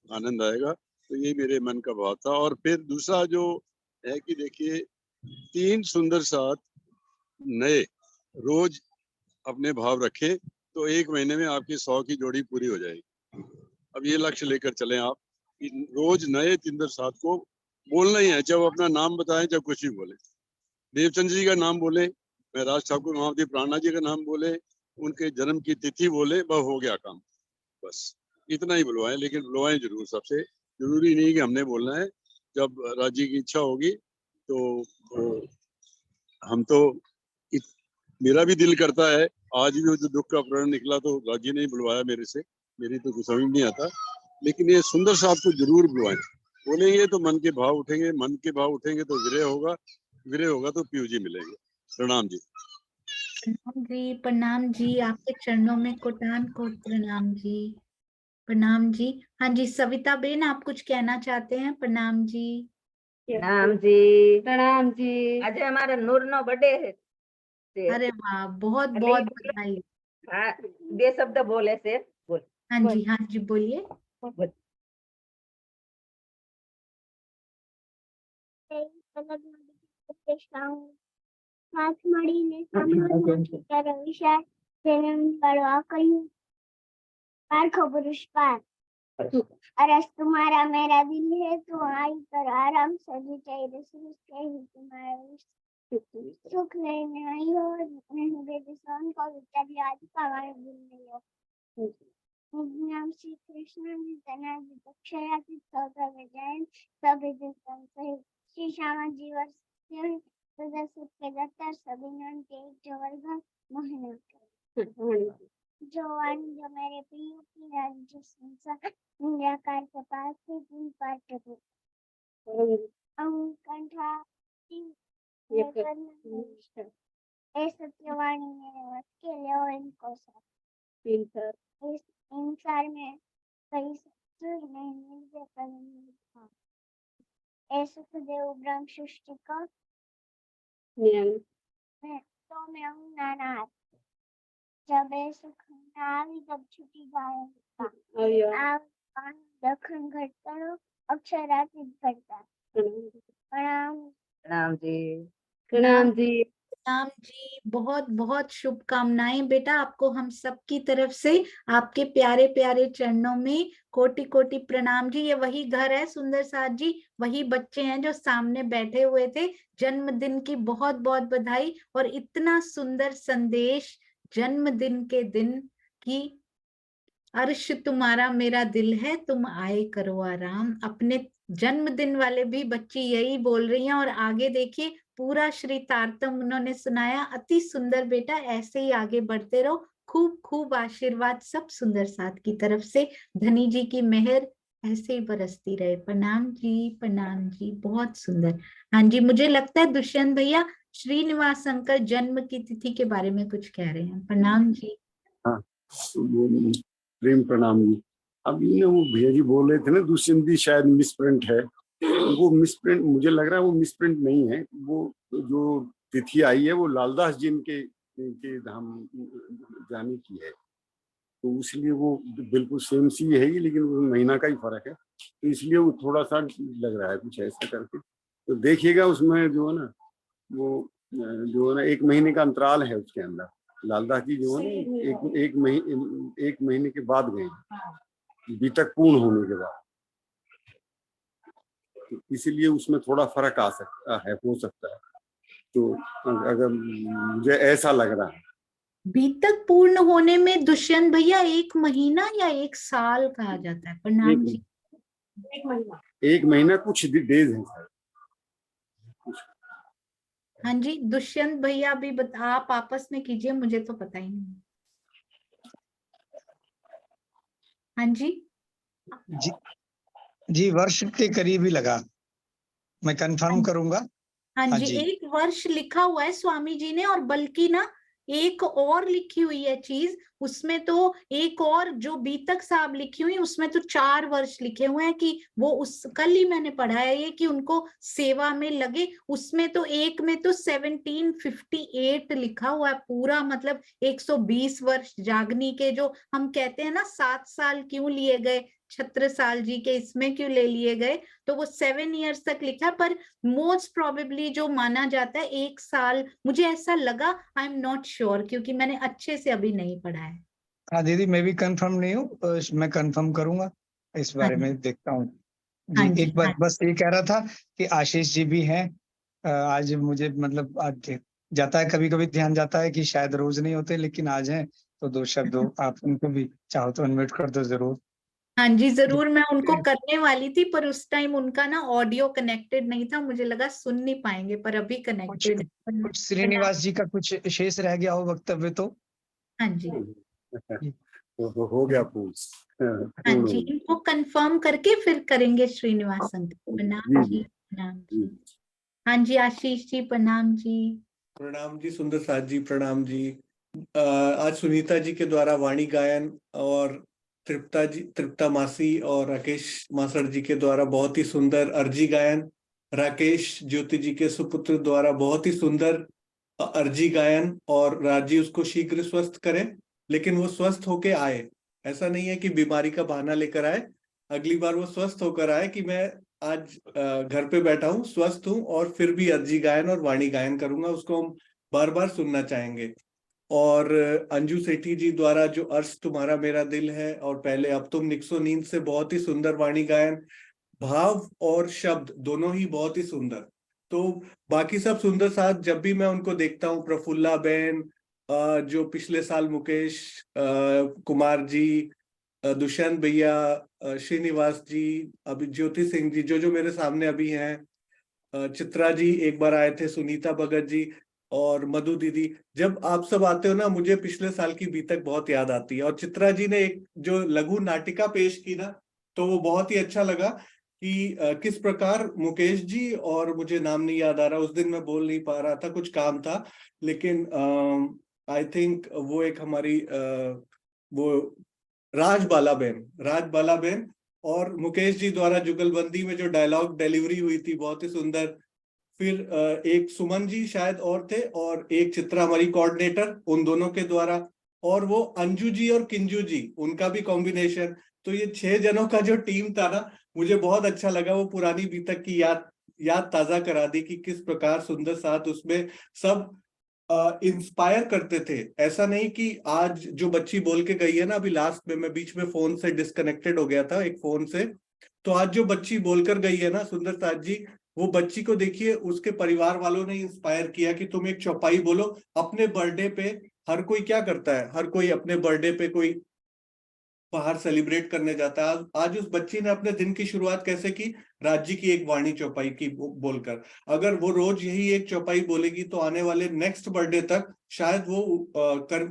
आनंद आएगा। तो ये मेरे मन का भाव था। और फिर दूसरा जो है कि देखिए, 3 सुंदर साथ नए रोज अपने भाव रखें, तो 1 महीने में आपकी 100 की जोड़ी पूरी हो जाएगी। अब ये लक्ष्य लेकर चलें आप कि रोज नए तिंदर साथ को बोलना ही है, चाहे वो अपना नाम बताएं, चाहे कुछ भी बोले। देवचंद जी का नाम बोले, महराज ठाकुर महावती प्राणा जी का नाम बोले, उनके जन्म की तिथि बोले, वह हो गया काम। बस इतना ही बुलवाएं, लेकिन बुलवाएं जरूर। सबसे जरूरी नहीं कि हमने बोलना है, जब राजी की इच्छा होगी तो हम तो मेरा भी दिल करता है। आज भी वो जो दुख का प्रण निकला तो राजी ने बुलवाया मेरे से, मेरी तो कुछ समझ नहीं आता, लेकिन ये सुंदर साहब को जरूर बुलवाएं। बोलेंगे तो मन के भाव उठेंगे, मन के भाव उठेंगे तो विरह होगा, विरह होगा तो पीयू जी मिलेंगे। प्रणाम जी। प्रणाम जी, प्रणाम जी, आपके चरणों में कोटान कोट प्रणाम जी। प्रणाम जी। हाँ जी, सविता बेन, आप कुछ कहना चाहते हैं? प्रणाम जी। प्रणाम जी। प्रणाम जी। आज हमारा नूर नो बर्थडे है। अरे वाह, बहुत એટલે बहुत ઈ બોલે, बधाई। हाँ, બે શબ્દ બોલે છે બોલ हाँ બોલ जी, हाँ जी, बोलिए। બોલ હાથ મળીને સાંભળવા તારો વિચાર પ્રેમ કરવા કહ્યું पारखो पुरुष पार अरस तुम्हारा मेरा दिल है तो आई कर आराम से बिचाई तुम्हारा सुख लेने आई हो नहीं बेदिसान को विचारी आज हमारे दिल नहीं हो नाम श्री कृष्ण ने तना दक्षयाति सौदा विजय सभी दिन श्री श्यामा जीवर सदा सुख के दत्तर सभी नन के एक जवर्ग मोहन जवान जो मेरे प्रिय की राज्य संसार निराकार के पास से दिन पार टको कंठा ए सत्यवाणी मेरे वश के ले इनको साथ इस इंसार में कई सत्सुर नहीं मिलते कभी ए सुखदेव ब्रह्म सृष्टि का तो मैं हूँ नाना जब सुख આવી तब छुट्टी जाएगा दखन घटकरो अक्षरातीत घटता प्रणाम प्रणाम जी। प्रणाम जी। राम जी, बहुत बहुत शुभकामनाएं बेटा आपको हम सब की तरफ से। आपके प्यारे प्यारे चरणों में कोटि कोटि प्रणाम जी। ये वही घर है सुंदर साथ जी, वही बच्चे हैं जो सामने बैठे हुए थे। जन्मदिन की बहुत बहुत बधाई, और इतना सुंदर संदेश जन्मदिन के दिन की। अर्श तुम्हारा मेरा दिल है, तुम आए करो आराम। अपने जन्मदिन वाले भी बच्ची यही बोल रही हैं। और आगे देखिए पूरा श्री तारतम उन्होंने सुनाया। अति सुंदर बेटा, ऐसे ही आगे बढ़ते रहो। खूब खूब आशीर्वाद सब सुंदर साथ की तरफ से। धनी जी की मेहर ऐसे ही बरसती रहे। प्रणाम जी, प्रणाम जी, बहुत सुंदर। हाँ जी, मुझे लगता है दुष्यंत भैया श्रीनिवास शंकर जन्म की तिथि के बारे में कुछ कह रहे हैं। प्रणाम जी। हाँ, वो प्रेम प्रणाम जी। अब ये वो भैया जी बोल रहे थे ना, दुष्यंत जी शायद मिसप्रिंट है। वो मिसप्रिंट, मुझे लग रहा है वो मिसप्रिंट नहीं है। वो जो तिथि आई है वो लालदास जी के धाम जाने की है, तो इसलिए वो बिल्कुल सेम सी है ही, लेकिन वो महीना का ही फर्क है, तो इसलिए वो थोड़ा सा लग रहा है कुछ ऐसा करके। तो देखिएगा उसमें जो है ना, वो जो है ना 1 महीने का अंतराल है उसके अंदर। लालदास जी जो है ना एक महीने के बाद गए, बीतक पूर्ण होने के बाद, तो इसीलिए उसमें थोड़ा फर्क आ सकता है, हो सकता है। तो अगर मुझे ऐसा लग रहा है, बीतक पूर्ण होने में दुष्यंत भैया 1 महीना या 1 साल कहा जाता है? प्रणाम जी। 1 महीना कुछ डेज है सर। हाँ जी, दुष्यंत भैया भी आप आपस में कीजिए, मुझे तो पता ही नहीं। हाँ जी जी, वर्ष के करीब ही लगा, मैं कंफर्म करूंगा। हाँ हाँ जी, जी। 1 वर्ष लिखा हुआ है स्वामी जी ने। और बल्कि ना एक और लिखी हुई है चीज, उसमें तो एक और जो बीतक साहब लिखी हुई उसमें तो 4 वर्ष लिखे हुए हैं कि वो उस कल ही मैंने पढ़ा है ये कि उनको सेवा में लगे। उसमें तो एक में तो 1758 लिखा हुआ है पूरा, मतलब 120 वर्ष जागनी के। जो हम कहते हैं ना 7 साल क्यों लिए गए छत्रसाल जी के, इसमें क्यों ले लिए गए, तो वो 7 ईयर्स तक लिखा। पर मोस्ट प्रोबेबली जो माना जाता है 1 साल, मुझे ऐसा लगा। आई एम नॉट श्योर, क्योंकि मैंने अच्छे से अभी नहीं पढ़ा है। हाँ दीदी, मैं भी कंफर्म नहीं हूँ, मैं कंफर्म करूंगा, इस बारे में देखता हूँ। हाँ जी, जी, एक बार हाँ। बस ये कह रहा था कि आशीष जी भी हैं। आज मुझे मतलब आज जाता है, कभी कभी ध्यान जाता है कि शायद रोज नहीं होते, लेकिन आज हैं, तो 2 शब्द आप उनको भी चाहो तो अनम्यूट कर दो जरूर। हाँ जी, जरूर। मैं उनको करने वाली थी, पर उस टाइम उनका ना ऑडियो कनेक्टेड नहीं था, मुझे लगा सुन नहीं पाएंगे, पर अभी कनेक्टेड है। कुछ श्रीनिवास जी का कुछ शेष रह गया हो वक्तव्य तो। हाँ जी, हो गया पूर्ण। हाँ जी, इनको कंफर्म करके फिर करेंगे श्रीनिवास अंकल। प्रणाम जी, प्रणाम जी। हाँ जी, आशीष जी प्रणाम जी। प्रणाम जी सुंदर साथ जी, प्रणाम जी। आज सुनीता जी के द्वारा वाणी गायन और तृप्ता मासी और राकेश मासड़ जी के द्वारा बहुत ही सुंदर अर्जी गायन, राकेश ज्योति जी के सुपुत्र द्वारा बहुत ही सुंदर अर्जी गायन, और राजी उसको शीघ्र स्वस्थ करें, लेकिन वो स्वस्थ होके आए। ऐसा नहीं है कि बीमारी का बहाना लेकर आए, अगली बार वो स्वस्थ होकर आए कि मैं आज घर पे बैठा हूँ, स्वस्थ हूँ, और फिर भी अर्जी गायन और वाणी गायन करूंगा, उसको हम बार बार सुनना चाहेंगे। और अंजू सेठी जी द्वारा जो अर्श तुम्हारा मेरा दिल है और पहले अब तुम निक्सो नींद से, बहुत ही सुंदर वाणी गायन, भाव और शब्द दोनों ही बहुत ही सुंदर। तो बाकी सब सुंदर साथ जब भी मैं उनको देखता हूँ, प्रफुल्ला बेन, जो पिछले साल मुकेश कुमार जी, दुष्यंत भैया, श्रीनिवास जी, अभी ज्योति सिंह जी जो जो मेरे सामने अभी हैं, चित्रा जी एक बार आए थे, सुनीता भगत जी और मधु दीदी, जब आप सब आते हो ना, मुझे पिछले साल की बीतक बहुत याद आती है। और चित्रा जी ने एक जो लघु नाटिका पेश की ना, तो वो बहुत ही अच्छा लगा कि किस प्रकार मुकेश जी, और मुझे नाम नहीं याद आ रहा, उस दिन मैं बोल नहीं पा रहा था, कुछ काम था, लेकिन आई थिंक वो एक हमारी वो राज बालाबेन और मुकेश जी द्वारा जुगलबंदी में जो डायलॉग डिलीवरी हुई थी, बहुत ही सुंदर। फिर एक सुमन जी शायद और थे, और एक चित्रा हमारी कोऑर्डिनेटर, उन दोनों के द्वारा, और वो अंजू जी और किंजू जी, उनका भी कॉम्बिनेशन। तो ये 6 जनों का जो टीम था ना, मुझे बहुत अच्छा लगा। वो पुरानी बीतक की याद ताजा करा दी कि किस प्रकार सुंदर साथ उसमें सब इंस्पायर करते थे। ऐसा नहीं कि आज जो बच्ची बोल के गई है ना, अभी लास्ट में मैं बीच में फोन से डिस्कनेक्टेड हो गया था एक फोन से, तो आज जो बच्ची बोलकर गई है ना सुंदर साथ जी, वो बच्ची को देखिए उसके परिवार वालों ने इंस्पायर किया कि तुम एक चौपाई बोलो। अपने बर्थडे पे हर कोई क्या करता है, हर कोई अपने बर्थडे पे कोई बाहर सेलिब्रेट करने जाता है। आज उस बच्ची ने अपने दिन की शुरुआत कैसे की, राज्य की एक वाणी चौपाई की बोलकर। अगर वो रोज यही एक चौपाई बोलेगी तो आने वाले नेक्स्ट बर्थडे तक शायद वो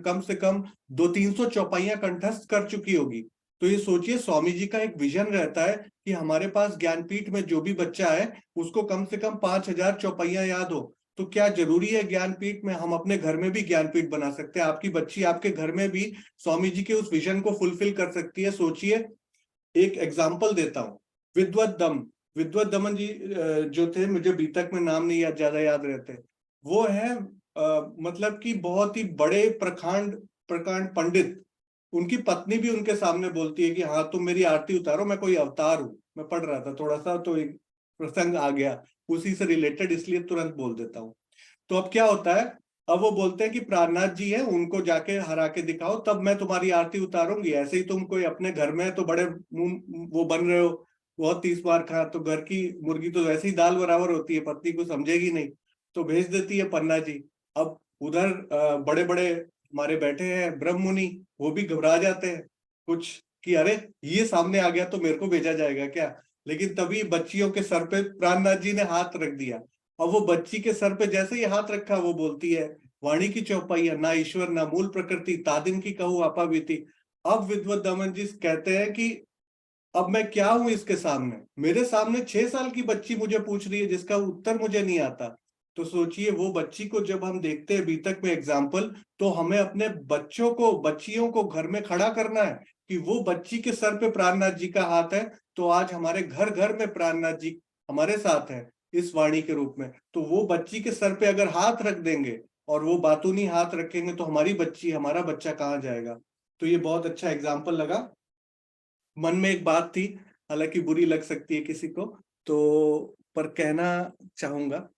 कम से कम 200-300 चौपाइयां कंठस्थ कर चुकी होगी। तो ये सोचिए, स्वामी जी का एक विजन रहता है कि हमारे पास ज्ञानपीठ में जो भी बच्चा है उसको कम से कम 5000 चौपाइयां याद हो। तो क्या जरूरी है ज्ञानपीठ में, हम अपने घर में भी ज्ञानपीठ बना सकते हैं। आपकी बच्ची आपके घर में भी स्वामी जी के उस विजन को फुलफिल कर सकती है। सोचिए, एक एग्जाम्पल देता हूँ, विद्वत दमन जी जो थे, मुझे बीतक में नाम नहीं ज्यादा याद रहते, वो है मतलब कि बहुत ही बड़े प्रकांड पंडित। उनकी पत्नी भी उनके सामने बोलती है कि हाँ तुम मेरी आरती उतारो, मैं कोई अवतार हूँ। मैं पढ़ रहा था थोड़ा सा तो एक प्रसंग आ गया उसी से रिलेटेड, इसलिए तुरंत बोल देता हूँ। तो अब क्या होता है, अब वो बोलते हैं कि प्राणनाथ जी है, उनको जाके हरा के दिखाओ तब मैं तुम्हारी आरती उतारूंगी। ऐसे ही तुम कोई अपने घर में तो बड़े वो बन रहे हो, बहुत 30 बार खा, तो घर की मुर्गी तो वैसे ही दाल बराबर होती है, पत्नी को समझेगी नहीं, तो भेज देती है पन्ना जी। अब उधर बड़े बड़े हमारे बैठे हैं ब्रह्म मुनि, वो भी घबरा जाते हैं कुछ कि अरे ये सामने आ गया तो मेरे को भेजा जाएगा क्या। लेकिन तभी बच्चियों के सर पे प्राणनाथ जी ने हाथ रख दिया, और वो बच्ची के सर पे जैसे ही हाथ रखा वो बोलती है, वाणी की चौपाइया, ना ईश्वर ना मूल प्रकृति, तादिन की कहूँ आपा बीती। अब विद्वत दमन जी कहते हैं कि अब मैं क्या हूं इसके सामने, मेरे सामने 6 साल की बच्ची मुझे पूछ रही है जिसका उत्तर मुझे नहीं आता। तो सोचिए, वो बच्ची को जब हम देखते हैं बीतक में एग्जाम्पल, तो हमें अपने बच्चों को, बच्चियों को घर में खड़ा करना है कि वो बच्ची के सर पे प्राणनाथ जी का हाथ है। तो आज हमारे घर घर में प्राणनाथ जी हमारे साथ है इस वाणी के रूप में। तो वो बच्ची के सर पे अगर हाथ रख देंगे और वो बातूनी हाथ रखेंगे तो हमारी बच्ची, हमारा बच्चा कहाँ जाएगा। तो ये बहुत अच्छा एग्जाम्पल लगा। मन में एक बात थी, हालांकि बुरी लग सकती है किसी को, तो पर कहना चाहूंगा।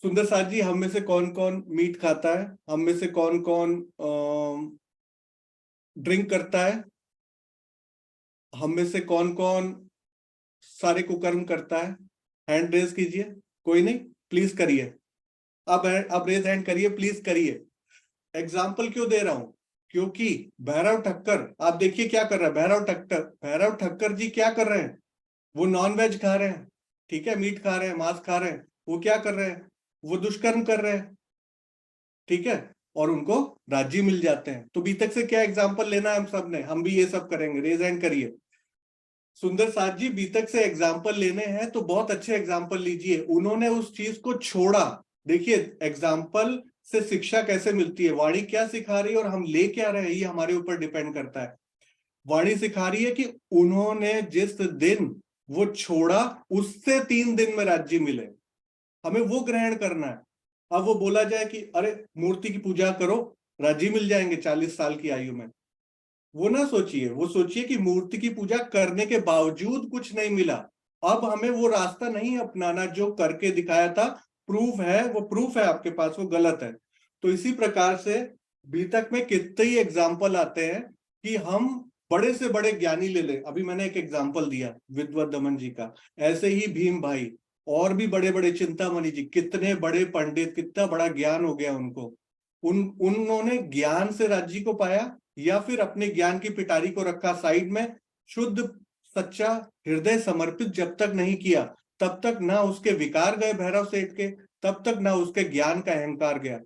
सुंदर साथ जी, हम में से कौन कौन मीट खाता है, हम में से कौन कौन ड्रिंक करता है, हम में से कौन कौन सारे कुकर्म करता है, हैंड रेज कीजिए। कोई नहीं, प्लीज करिए, अब रेज हैंड करिए, प्लीज करिए। एग्जाम्पल क्यों दे रहा हूं, क्योंकि भैरव ठक्कर, आप देखिए क्या कर रहा है भैरव ठक्कर जी क्या कर रहे हैं, वो नॉन वेज खा रहे हैं, ठीक है, मीट खा रहे हैं, मांस खा रहे हैं। वो क्या कर रहे हैं, वो दुष्कर्म कर रहे हैं, ठीक है, और उनको राज्य मिल जाते हैं। तो बीतक से क्या एग्जाम्पल लेना है हम सब ने, हम भी ये सब करेंगे। रेज हैंड करिए। सुंदर साथ जी, बीतक से एग्जाम्पल लेने हैं तो बहुत अच्छे एग्जाम्पल लीजिए। उन्होंने उस चीज को छोड़ा। देखिए एग्जाम्पल से शिक्षा कैसे मिलती है, वाणी क्या सिखा रही है और हम ले क्या रहे हैं, ये हमारे ऊपर डिपेंड करता है। वाणी सिखा रही है कि उन्होंने जिस दिन वो छोड़ा उससे 3 दिन में राज्य मिले, हमें वो ग्रहण करना है। अब वो बोला जाए कि अरे मूर्ति की पूजा करो राज्य मिल जाएंगे 40 साल की आयु में, वो ना सोचिए। वो सोचिए कि मूर्ति की पूजा करने के बावजूद कुछ नहीं मिला, अब हमें वो रास्ता नहीं अपनाना जो करके दिखाया था। प्रूफ है, वो प्रूफ है आपके पास, वो गलत है। तो इसी प्रकार से बीतक में कितने ही एग्जाम्पल आते हैं कि हम बड़े से बड़े ज्ञानी ले लें। अभी मैंने एक एग्जाम्पल दिया विद्वत दमन जी का, ऐसे ही भीम भाई और भी बड़े बड़े चिंतामणि जी, कितने बड़े पंडित, कितना बड़ा ज्ञान हो गया उनको। उन्होंने ज्ञान से राज्य को पाया या फिर अपने ज्ञान की पिटारी को रखा साइड में। शुद्ध सच्चा हृदय समर्पित जब तक नहीं किया तब तक ना उसके विकार गए भैरव सेठ के, तब तक ना उसके ज्ञान का अहंकार गया।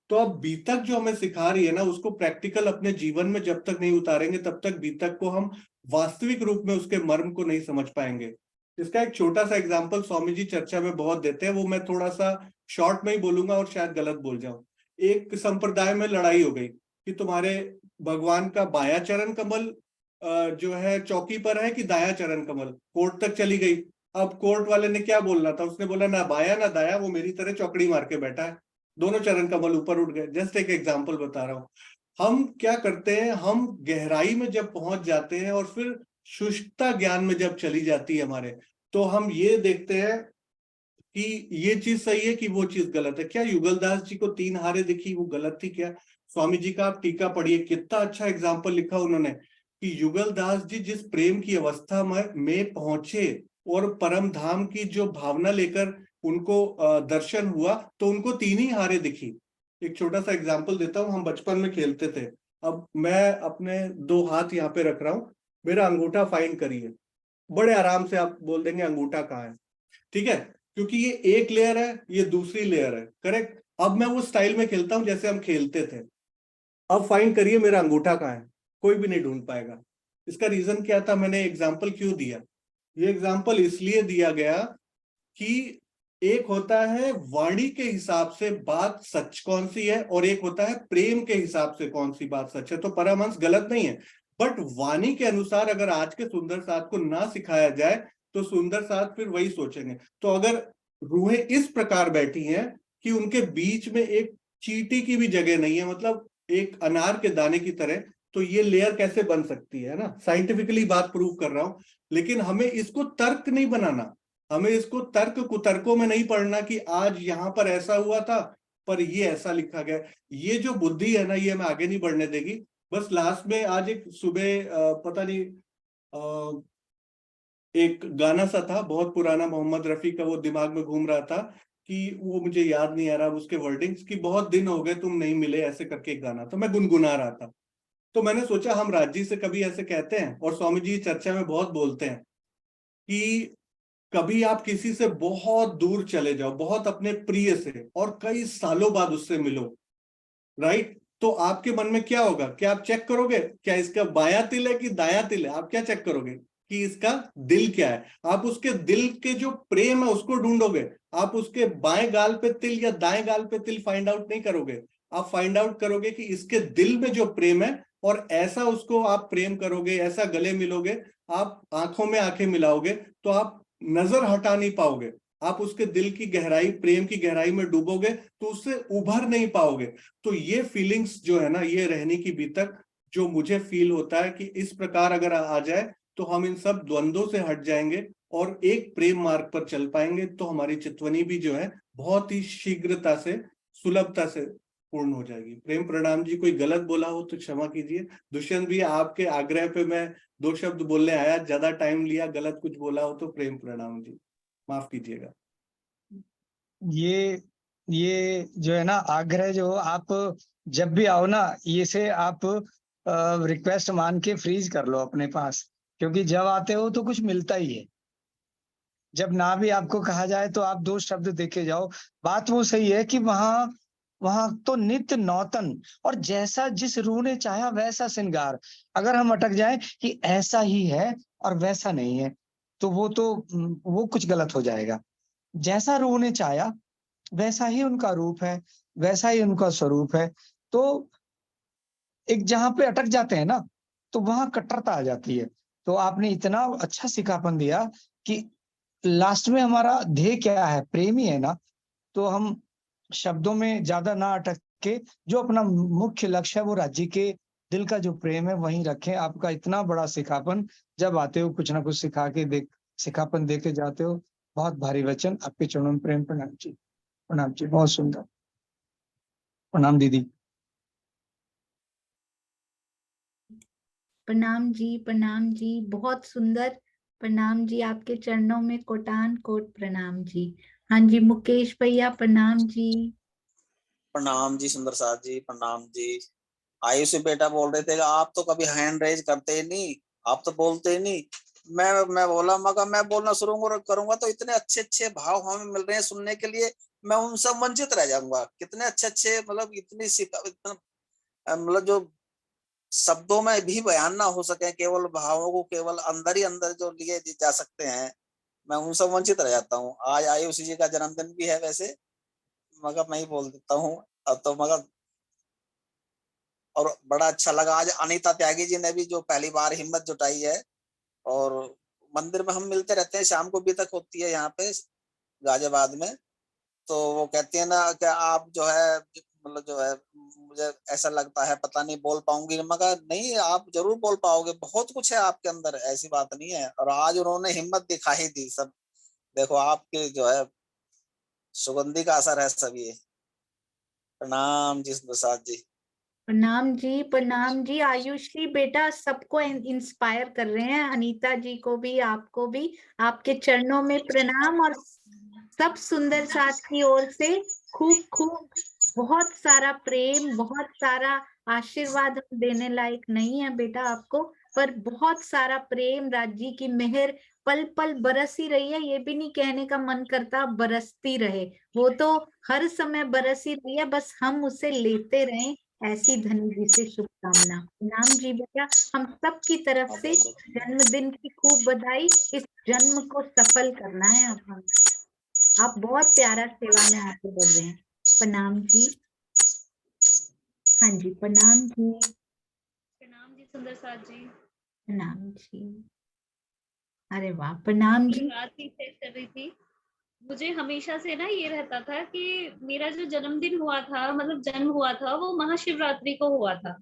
तो अब बीतक जो हमें सिखा रही है ना, उसको प्रैक्टिकल अपने जीवन में जब तक नहीं उतारेंगे तब तक बीतक को हम वास्तविक रूप में उसके मर्म को नहीं समझ पाएंगे। इसका एक छोटा सा एग्जाम्पल स्वामी जी चर्चा में बहुत देते हैं, वो मैं थोड़ा सा शॉर्ट में ही बोलूंगा और शायद गलत बोल जाऊं। एक संप्रदाय में लड़ाई हो गई कि तुम्हारे भगवान का बायां चरण कमल जो है चौकी पर है कि दायां चरण कमल, कोर्ट तक चली गई। अब कोर्ट वाले ने क्या बोलना था, उसने बोला ना बाया ना दाया, वो मेरी तरह चौकड़ी मार के बैठा है, दोनों चरण कमल ऊपर उठ गए। जस्ट एक एग्जाम्पल बता रहा हूं। हम क्या करते हैं, हम गहराई में जब पहुंच जाते हैं और फिर शुष्कता ज्ञान में जब चली जाती है हमारे, तो हम ये देखते हैं कि ये चीज सही है कि वो चीज गलत है। क्या युगलदास जी को 3 हारें दिखी, वो गलत थी क्या? स्वामी जी का आप टीका पढ़िए, कितना अच्छा एग्जाम्पल लिखा उन्होंने कि युगलदास जी जिस प्रेम की अवस्था में पहुंचे और परम धाम की जो भावना लेकर उनको दर्शन हुआ, तो उनको 3 ही हारें दिखी। एक छोटा सा एग्जाम्पल देता हूँ, हम बचपन में खेलते थे। अब मैं अपने 2 हाथ यहाँ पे रख रहा हूँ, मेरा अंगूठा फाइंड करिए। बड़े आराम से आप बोल देंगे अंगूठा कहाँ है, ठीक है, क्योंकि ये एक लेयर है, ये दूसरी लेयर है, करेक्ट। अब मैं वो स्टाइल में खेलता हूं जैसे हम खेलते थे। अब फाइंड करिए मेरा अंगूठा कहाँ है, कोई भी नहीं ढूंढ पाएगा। इसका रीजन क्या था, मैंने एग्जाम्पल क्यों दिया? ये एग्जाम्पल इसलिए दिया गया कि एक होता है वाणी के हिसाब से बात सच कौन सी है, और एक होता है प्रेम के हिसाब से कौन सी बात सच है। तो परमहंस गलत नहीं है, बट वाणी के अनुसार अगर आज के सुंदर साथ को ना सिखाया जाए तो सुंदर साथ फिर वही सोचेंगे। तो अगर रूहें इस प्रकार बैठी हैं कि उनके बीच में एक चींटी की भी जगह नहीं है, मतलब एक अनार के दाने की तरह, तो ये लेयर कैसे बन सकती है ना? साइंटिफिकली बात प्रूव कर रहा हूं, लेकिन हमें इसको तर्क नहीं बनाना, हमें इसको तर्क कुतर्कों में नहीं पढ़ना कि आज यहां पर ऐसा हुआ था पर ये ऐसा लिखा गया। ये जो बुद्धि है ना, ये हमें आगे नहीं बढ़ने देगी। बस लास्ट में आज एक सुबह पता नहीं एक गाना सा था बहुत पुराना, मोहम्मद रफी का, वो दिमाग में घूम रहा था कि वो मुझे याद नहीं आ रहा उसके वर्डिंग्स, कि बहुत दिन हो गए तुम नहीं मिले, ऐसे करके एक गाना, तो मैं गुनगुना रहा था। तो मैंने सोचा हम राज जी से कभी ऐसे कहते हैं, और स्वामी जी चर्चा में बहुत बोलते हैं कि कभी आप किसी से बहुत दूर चले जाओ, बहुत अपने प्रिय से, और कई सालों बाद उससे मिलो, राइट, तो आपके मन में क्या होगा? क्या आप चेक करोगे क्या इसका बायां तिल है कि दायां तिल है? आप क्या चेक करोगे कि इसका दिल क्या है? आप उसके दिल के जो प्रेम है उसको ढूंढोगे, आप उसके बाएं गाल पे तिल या दाएं गाल पे तिल फाइंड आउट नहीं करोगे। आप फाइंड आउट करोगे कि इसके दिल में जो प्रेम है, और ऐसा उसको आप प्रेम करोगे, ऐसा गले मिलोगे, आप आंखों में आंखें मिलाओगे, तो आप नजर हटा नहीं पाओगे, आप उसके दिल की गहराई, प्रेम की गहराई में डूबोगे, तो उससे उभर नहीं पाओगे। तो ये फीलिंग्स जो है ना, ये रहने की बीतक जो मुझे फील होता है कि इस प्रकार अगर आ जाए तो हम इन सब द्वंद्वों से हट जाएंगे और एक प्रेम मार्ग पर चल पाएंगे, तो हमारी चितवनी भी जो है बहुत ही शीघ्रता से, सुलभता से पूर्ण हो जाएगी। प्रेम प्रणाम जी। कोई गलत बोला हो तो क्षमा कीजिए। दुष्यंत भी आपके आग्रह पे मैं 2 शब्द बोलने आया, ज्यादा टाइम लिया, गलत कुछ बोला हो तो प्रेम प्रणाम जी, माफ कीजिएगा। ये जो है ना आग्रह, जो आप जब भी आओ ना, ये से आप रिक्वेस्ट मान के फ्रीज कर लो अपने पास, क्योंकि जब आते हो तो कुछ मिलता ही है। जब ना भी आपको कहा जाए तो आप 2 शब्द देके जाओ। बात वो सही है कि वहां वहां तो नित्य नौतन, और जैसा जिस रूह ने चाहा वैसा श्रृंगार। अगर हम अटक जाए कि ऐसा ही है और वैसा नहीं है, तो वो कुछ गलत हो जाएगा। जैसा रूह ने चाहा वैसा ही उनका रूप है, वैसा ही उनका स्वरूप है। तो एक जहां पे अटक जाते हैं ना, तो वहां कट्टरता आ जाती है। तो आपने इतना अच्छा सिखापन दिया कि लास्ट में हमारा ध्येय क्या है, प्रेम ही है ना। तो हम शब्दों में ज्यादा ना अटक के, जो अपना मुख्य लक्ष्य है वो राज्य के दिल का जो प्रेम है वहीं रखें। आपका इतना बड़ा सिखापन, जब आते हो कुछ ना कुछ सिखापन दे के जाते हो। बहुत भारी वचन, आपके चरणों में प्रेम प्रणाम जी। प्रणाम जी, बहुत सुंदर। प्रणाम दीदी। प्रणाम जी, प्रणाम जी, बहुत सुंदर। प्रणाम जी, आपके चरणों में कोटान कोट प्रणाम जी। हाँ जी, मुकेश भैया प्रणाम जी। प्रणाम जी सुंदर साथ जी, प्रणाम जी। आयुष से बेटा बोल रहे थे आप तो कभी हैंड रेज करते ही नहीं, आप तो बोलते ही नहीं। मैं बोला, मगर मैं बोलना शुरू करूंगा तो इतने अच्छे अच्छे भाव हमें मिल रहे हैं सुनने के लिए, मैं उनसे वंचित रह जाऊंगा। कितने अच्छे अच्छे, मतलब इतनी मतलब जो शब्दों में भी बयान ना हो सके, केवल भावों को केवल अंदर ही अंदर जो लिए जा सकते हैं, मैं उनसे वंचित रह जाता हूँ। आज आयुष जी का जन्मदिन भी है वैसे, मगर मैं ही बोल देता हूँ अब तो। मगर और बड़ा अच्छा लगा आज अनीता त्यागी जी ने भी जो पहली बार हिम्मत जुटाई है, और मंदिर में हम मिलते रहते हैं, शाम को भी तक होती है यहाँ पे गाजियाबाद में। तो वो कहती है ना कि आप जो है, मतलब जो है, मुझे ऐसा लगता है पता नहीं बोल पाऊंगी, मगर नहीं, आप जरूर बोल पाओगे, बहुत कुछ है आपके अंदर, ऐसी बात नहीं है। और आज उन्होंने हिम्मत दिखा ही दी सब। देखो आपके जो है सुगंधी का असर है सब ये। प्रणाम जी प्रसाद जी। प्रणाम जी, प्रणाम जी। आयुषी बेटा सबको इंस्पायर कर रहे हैं, अनीता जी को भी, आपको भी। आपके चरणों में प्रणाम, और सब सुंदर साथ की ओर से खूब खूब बहुत सारा प्रेम, बहुत सारा आशीर्वाद हम देने लायक नहीं है बेटा आपको, पर बहुत सारा प्रेम, राज्य की मेहर पल पल बरस ही रही है। ये भी नहीं कहने का मन करता बरसती रहे, वो तो हर समय बरस ही रही है, बस हम उसे लेते रहें। ऐसी धनी जी से शुभकामना। नाम जी बेटा, हम सब की तरफ से जन्मदिन की खूब बधाई। इस जन्म को सफल करना है अब हम। आप बहुत प्यारा सेवा में आगे बढ़ रहे हैं। प्रणाम जी। हाँ जी, प्रणाम जी। प्रणाम जी सुंदर साथ जी। प्रणाम जी। अरे वाह, प्रणाम जी। रात की सेट कर रही थी। मुझे हमेशा से ना ये रहता था कि मेरा जो जन्मदिन हुआ था, मतलब जन्म हुआ था, वो महाशिवरात्रि को हुआ था।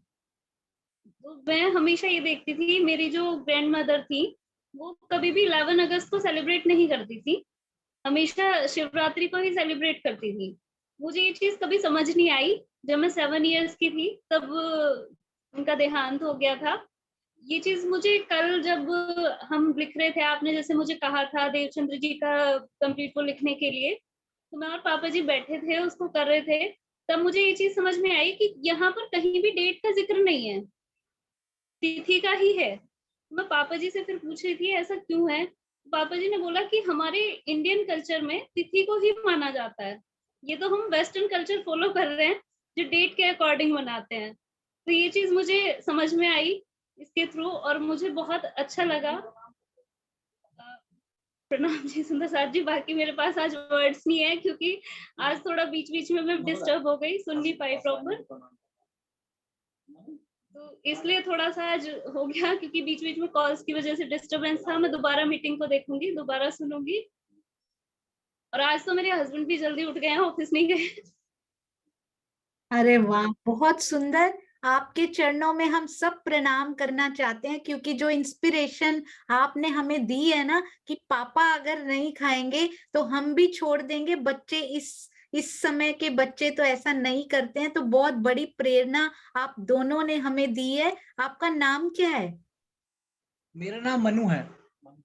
तो मैं हमेशा ये देखती थी, मेरी जो ग्रैंड मदर थी वो कभी भी 11 अगस्त को सेलिब्रेट नहीं करती थी, हमेशा शिवरात्रि को ही सेलिब्रेट करती थी। मुझे ये चीज कभी समझ नहीं आई। जब मैं 7 इयर्स की थी तब उनका देहांत हो गया था। ये चीज मुझे कल जब हम लिख रहे थे, आपने जैसे मुझे कहा था देवचंद्र जी का कंप्लीट को लिखने के लिए, तो मैं और पापा जी बैठे थे उसको कर रहे थे, तब मुझे ये चीज समझ में आई कि यहाँ पर कहीं भी डेट का जिक्र नहीं है, तिथि का ही है। मैं पापा जी से फिर पूछ रही थी ऐसा क्यों है। पापा जी ने बोला कि हमारे इंडियन कल्चर में तिथि को ही माना जाता है, ये तो हम वेस्टर्न कल्चर फॉलो कर रहे हैं जो डेट के अकॉर्डिंग मनाते हैं। तो ये चीज मुझे समझ में आई इसके थ्रू, और मुझे बहुत अच्छा लगा। प्रणाम जी सुंदर साथ जी। बाकी मेरे पास आज वर्ड्स नहीं है, क्योंकि आज थोड़ा बीच बीच में मैं डिस्टर्ब हो गई, सुन नहीं पाई प्रॉपर, तो इसलिए थोड़ा सा आज हो गया, क्योंकि बीच बीच में कॉल्स की वजह से डिस्टरबेंस था। मैं दोबारा मीटिंग को देखूंगी, दोबारा सुनूंगी। और आज तो मेरे हस्बैंड भी जल्दी उठ गए हैं, ऑफिस नहीं गए। अरे वाह, बहुत सुंदर। आपके चरणों में हम सब प्रणाम करना चाहते हैं, क्योंकि जो इंस्पिरेशन आपने हमें दी है ना, कि पापा अगर नहीं खाएंगे तो हम भी छोड़ देंगे। बच्चे इस समय के बच्चे तो ऐसा नहीं करते हैं, तो बहुत बड़ी प्रेरणा आप दोनों ने हमें दी है। आपका नाम क्या है? मेरा नाम मनु है।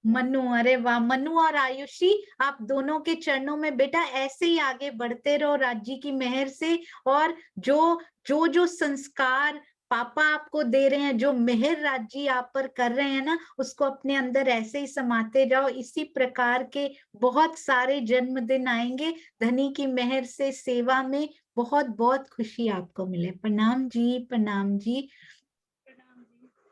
मनु। अरे वाह, मनु और आयुषी, आप दोनों के चरणों में बेटा ऐसे ही आगे बढ़ते रहो राज्य की मेहर से। और जो संस्कार पापा आपको दे रहे हैं, जो मेहर राज्य आप पर कर रहे हैं ना, उसको अपने अंदर ऐसे ही समाते जाओ। इसी प्रकार के बहुत सारे जन्मदिन आएंगे। धनी की मेहर से सेवा में बहुत बहुत खुशी आपको मिले। प्रणाम जी, प्रणाम जी।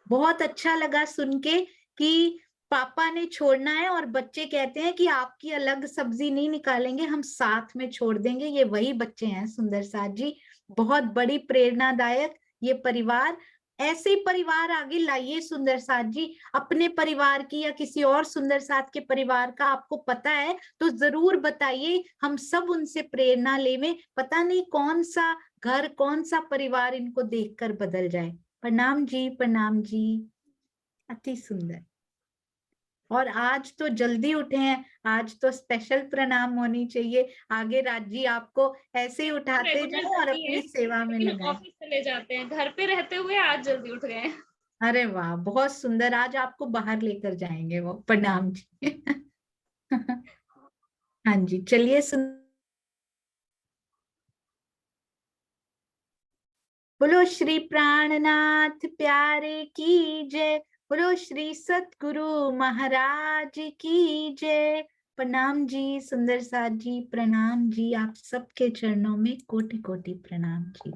बहुत अच्छा लगा सुन के कि पापा ने छोड़ना है और बच्चे कहते हैं कि आपकी अलग सब्जी नहीं निकालेंगे, हम साथ में छोड़ देंगे। ये वही बच्चे हैं सुंदर साथ जी। बहुत बड़ी प्रेरणादायक ये परिवार। ऐसे ही परिवार आगे लाइए सुंदर साथ जी। अपने परिवार की या किसी और सुंदर साथ के परिवार का आपको पता है तो जरूर बताइए, हम सब उनसे प्रेरणा लेवें। पता नहीं कौन सा घर, कौन सा परिवार इनको देखकर बदल जाए। प्रणाम जी, प्रणाम जी। अति सुंदर। और आज तो जल्दी उठे हैं, आज तो स्पेशल प्रणाम होनी चाहिए। आगे राज्य आपको ऐसे ही उठाते रेगुलर जाए और जर्नी है, अपनी सेवा में लेकिन लगाए। ऑफिस चले जाते हैं, घर पे रहते हुए आज जल्दी उठ गए। अरे वाह, बहुत सुंदर। आज आपको बाहर लेकर जाएंगे वो। प्रणाम जी। हाँ जी, चलिए बोलो श्री प्राणनाथ प्यारे की जय। बोलो श्री सतगुरु महाराज की जय। प्रणाम जी सुंदर साथ जी, प्रणाम जी। आप सबके चरणों में कोटि कोटि प्रणाम जी।